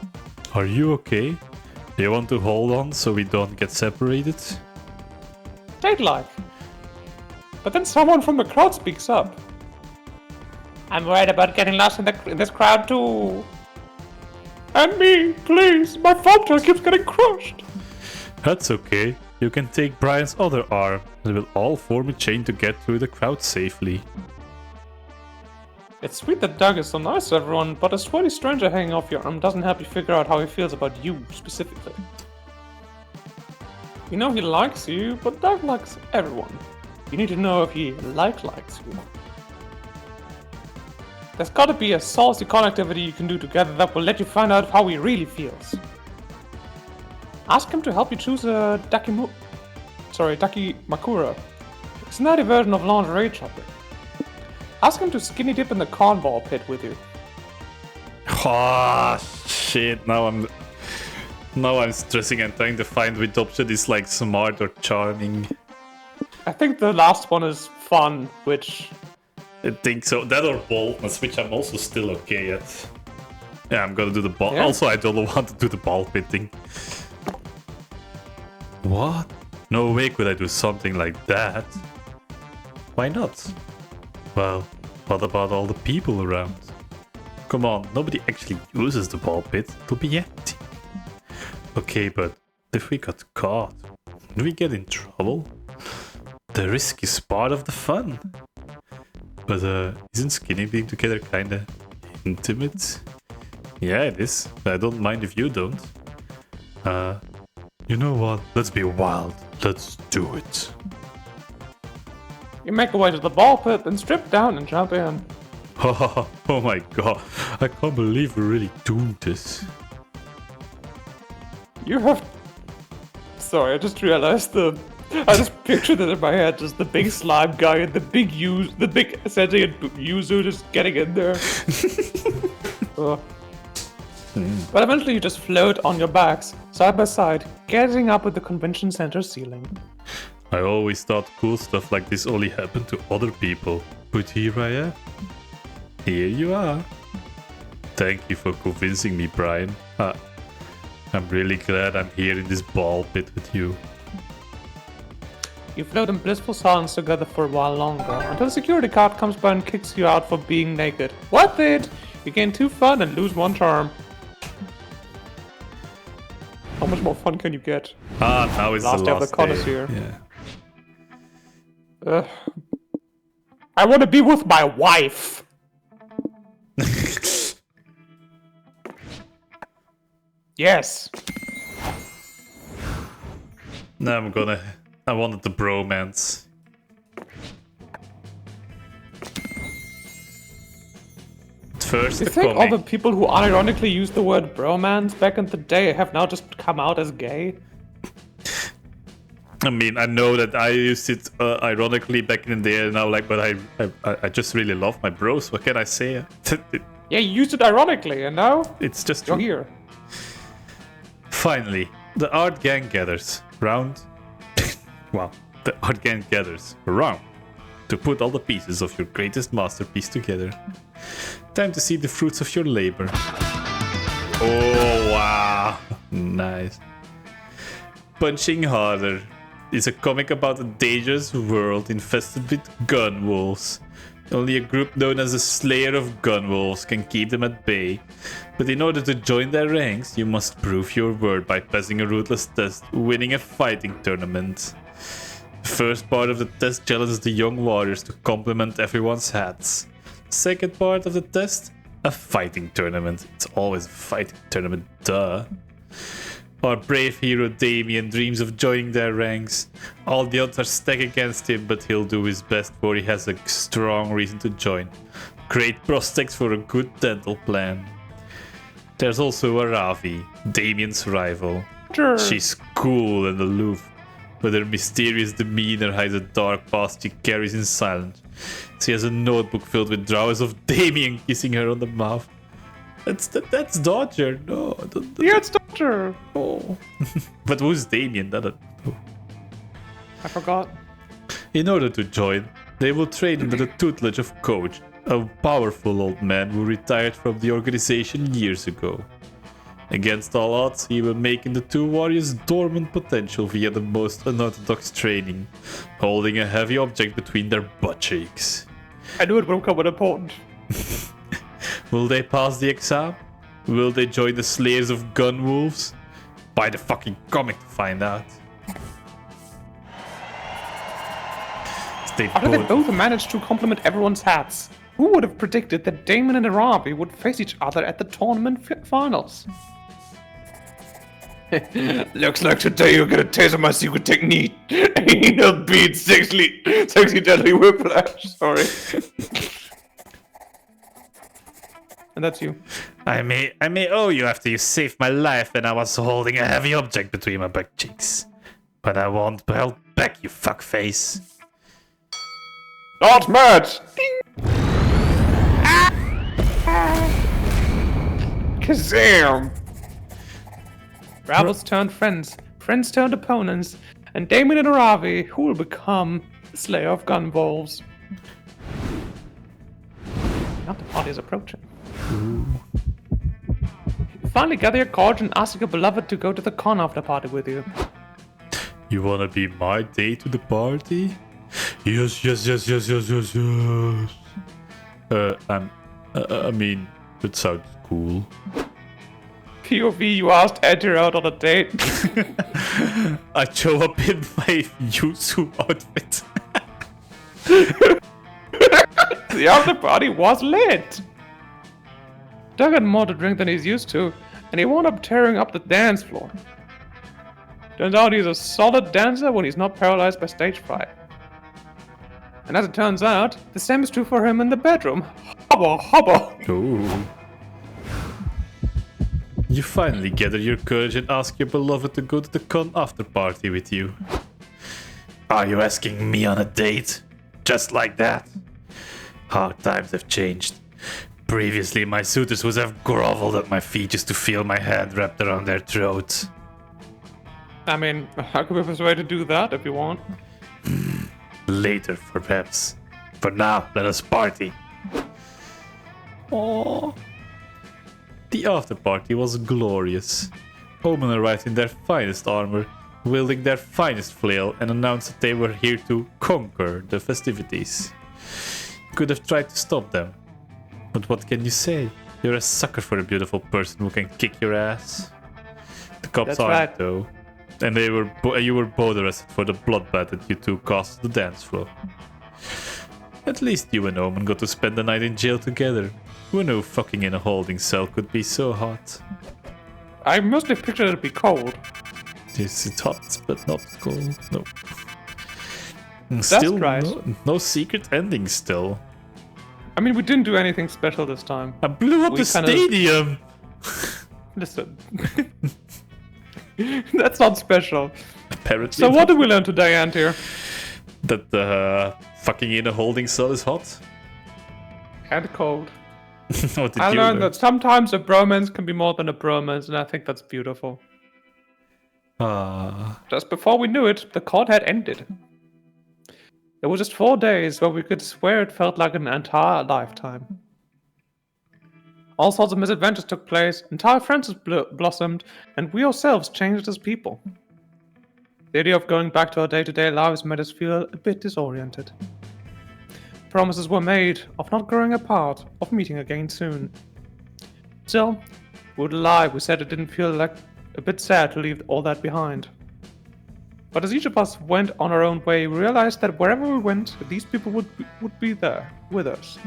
Are you okay? Do you want to hold on so we don't get separated? Date-like. But then someone from the crowd speaks up. I'm worried about getting lost in this crowd too. And me, please. My foam tail keeps getting crushed. That's okay. You can take Brian's other arm and we'll all form a chain to get through the crowd safely. It's sweet that Doug is so nice to everyone, but a sweaty stranger hanging off your arm doesn't help you figure out how he feels about you, specifically. You know he likes you, but Doug likes everyone. You need to know if he likes you. There's gotta be a saucy connectivity you can do together that will let you find out how he really feels. Ask him to help you choose a Dakimakura. It's a naughty version of lingerie shopping. Ask him to skinny dip in the cornball pit with you. Oh shit! Now I'm stressing and trying to find which option is like smart or charming. I think the last one is fun, which... I think so. That or boldness, which I'm also still okay at. Yeah, I'm gonna do the ball. Yeah. Also, I don't want to do the ball pitting. What? No way could I do something like that. Why not? Well, what about all the people around? Come on, nobody actually uses the ball pit. It'll be empty. Okay, but if we got caught, do we get in trouble? The risk is part of the fun. But isn't skinny being together kinda intimate? Yeah, it is. I don't mind if you don't. You know what? Let's be wild. Let's do it. You make your way to the ball pit, then strip down and jump in. Oh my god. I can't believe we're really doing this. You have... Sorry, I just realized I just pictured it in my head, just the big slime guy and the big sentient yuzu just getting in there. Ugh. But eventually you just float on your backs, side by side, getting up at the convention center ceiling. I always thought cool stuff like this only happened to other people. But here I am. Here you are. Thank you for convincing me, Brian. I'm really glad I'm here in this ball pit with you. You float in blissful silence together for a while longer, until a security guard comes by and kicks you out for being naked. Worth it! You gain 2 fun and lose 1 charm. How much more fun can you get? Now it's Last the day of last the day. connoisseur. Yeah. I want to be with my wife! Yes! Now I wanted the bromance. First, You the think all comic. the people who unironically used the word bromance back in the day have now just come out as gay? I mean, I know that I used it ironically back in the day, and now but I just really love my bros. What can I say? Yeah, you used it ironically, and now It's just you're true. here. Finally, the art gang gathers round. Wow, the art gang gathers around to put all the pieces of your greatest masterpiece together. Time to see the fruits of your labor. Oh wow, nice. Punching Harder is a comic about a dangerous world infested with gun wolves. Only a group known as the Slayer of Gun Wolves can keep them at bay. But in order to join their ranks, you must prove your word by passing a ruthless test, winning a fighting tournament. The first part of the test challenges the young warriors to compliment everyone's hats. Second part of the test, a fighting tournament. It's always a fighting tournament, duh. Our brave hero Damien dreams of joining their ranks. All the odds are stacked against him, but he'll do his best, for he has a strong reason to join. Great prospects for a good dental plan. There's also a Ravi, Damien's rival. Sure. She's cool and aloof, but her mysterious demeanor hides a dark past she carries in silence. She has a notebook filled with drawings of Damien kissing her on the mouth. That's Dodger. No, Yeah, it's Doctor! Oh. But who's Damien? I don't know. I forgot. In order to join, they will train under the tutelage of Coach, a powerful old man who retired from the organization years ago. Against all odds, he will make the 2 warriors dormant potential via the most unorthodox training, holding a heavy object between their butt cheeks. I knew it would come important. Will they pass the exam? Will they join the Slayers of Gun Wolves? Buy the fucking comic to find out. Stay How did they bold. both manage to compliment everyone's hats? Who would have predicted that Damon and Arabi would face each other at the tournament finals? Looks like today you're gonna taste my secret technique. Anal beat sexy deadly whiplash. Sorry. And that's you. I may owe you after you saved my life when I was holding a heavy object between my butt cheeks. But I won't be held back, you fuckface. Not match. Kazam! Rivals turned friends, friends turned opponents, and Damon and Aravi, who will become the Slayer of Gun Wolves. Now the party is approaching. Finally gather your courage and ask your beloved to go to the con after party with you. You wanna be my date to the party? Yes. I mean, that sounds cool. POV, you asked Edgar out on a date. I show up in my Yuzu outfit. The after party was lit. Doug had more to drink than he's used to, and he wound up tearing up the dance floor. Turns out he's a solid dancer when he's not paralyzed by stage fright. And as it turns out, the same is true for him in the bedroom. Hubba. Ooh. You finally gather your courage and ask your beloved to go to the con after party with you. Are you asking me on a date? Just like that? Hard times have changed. Previously, my suitors would have groveled at my feet just to feel my hand wrapped around their throats. I mean, I could be persuaded to do that if you want. Later, perhaps. For now, let us party. Aww. The after party was glorious. Omen arrived in their finest armor, wielding their finest flail, and announced that they were here to conquer the festivities. Could have tried to stop them, but what can you say? You're a sucker for a beautiful person who can kick your ass. The cops That's aren't, right. though, and you were both arrested for the bloodbath that you two caused the dance floor. At least you and Omen got to spend the night in jail together. Who knew fucking in a holding cell could be so hot? I mostly pictured it be cold. Yes, it's hot, but not cold. No. And still, right. no secret ending still. I mean, we didn't do anything special this time. I blew up We the kinda- stadium! Listen. That's not special. Apparently. So what did we learn today, Antir? That fucking in a holding cell is hot? And cold. What did I you learned learn? that sometimes a bromance can be more than a bromance, and I think that's beautiful. Ah. Just before we knew it, the court had ended. It was just 4 days, but we could swear it felt like an entire lifetime. All sorts of misadventures took place, entire friendships blossomed, and we ourselves changed as people. The idea of going back to our day-to-day lives made us feel a bit disoriented. Promises were made of not growing apart, of meeting again soon. Still, we would lie, we said it didn't feel like a bit sad to leave all that behind. But as each of us went on our own way, we realized that wherever we went, these people would be there, with us.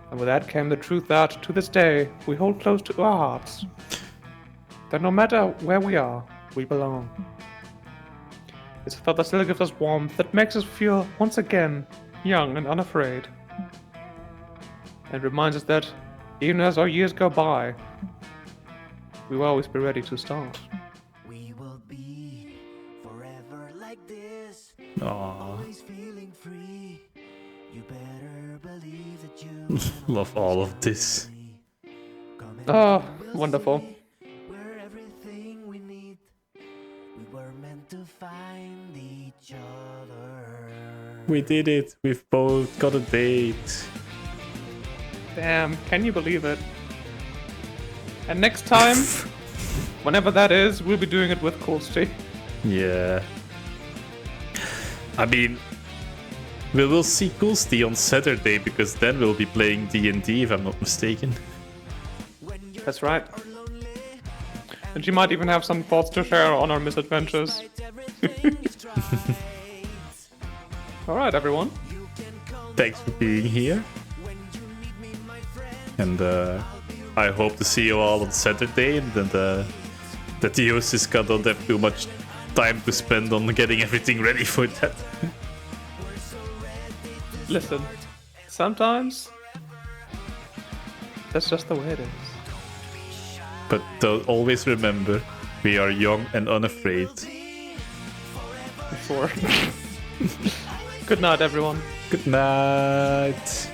And with that came the truth that, to this day, we hold close to our hearts. That no matter where we are, we belong. It's a thought that still gives us warmth, that makes us feel, once again, young and unafraid. And reminds us that, even as our years go by, we will always be ready to start. We will be forever like this. Aww. Always feeling free. You better believe that you Love all of this. Oh, wonderful. we're everything we need. We were meant to find each other. We did it. We've both got a date. Damn, can you believe it? And next time, whenever that is, we'll be doing it with Coolsty. Yeah. I mean, we will see Coolsty on Saturday because then we'll be playing D&D if I'm not mistaken. That's right. And she might even have some thoughts to share on our misadventures. Alright, everyone. Thanks for being here. And I hope to see you all on Saturday, and that the Yosiska don't have too much time to spend on getting everything ready for that. Listen, sometimes that's just the way it is. But always remember, we are young and unafraid. Before. Good night, everyone. Good night.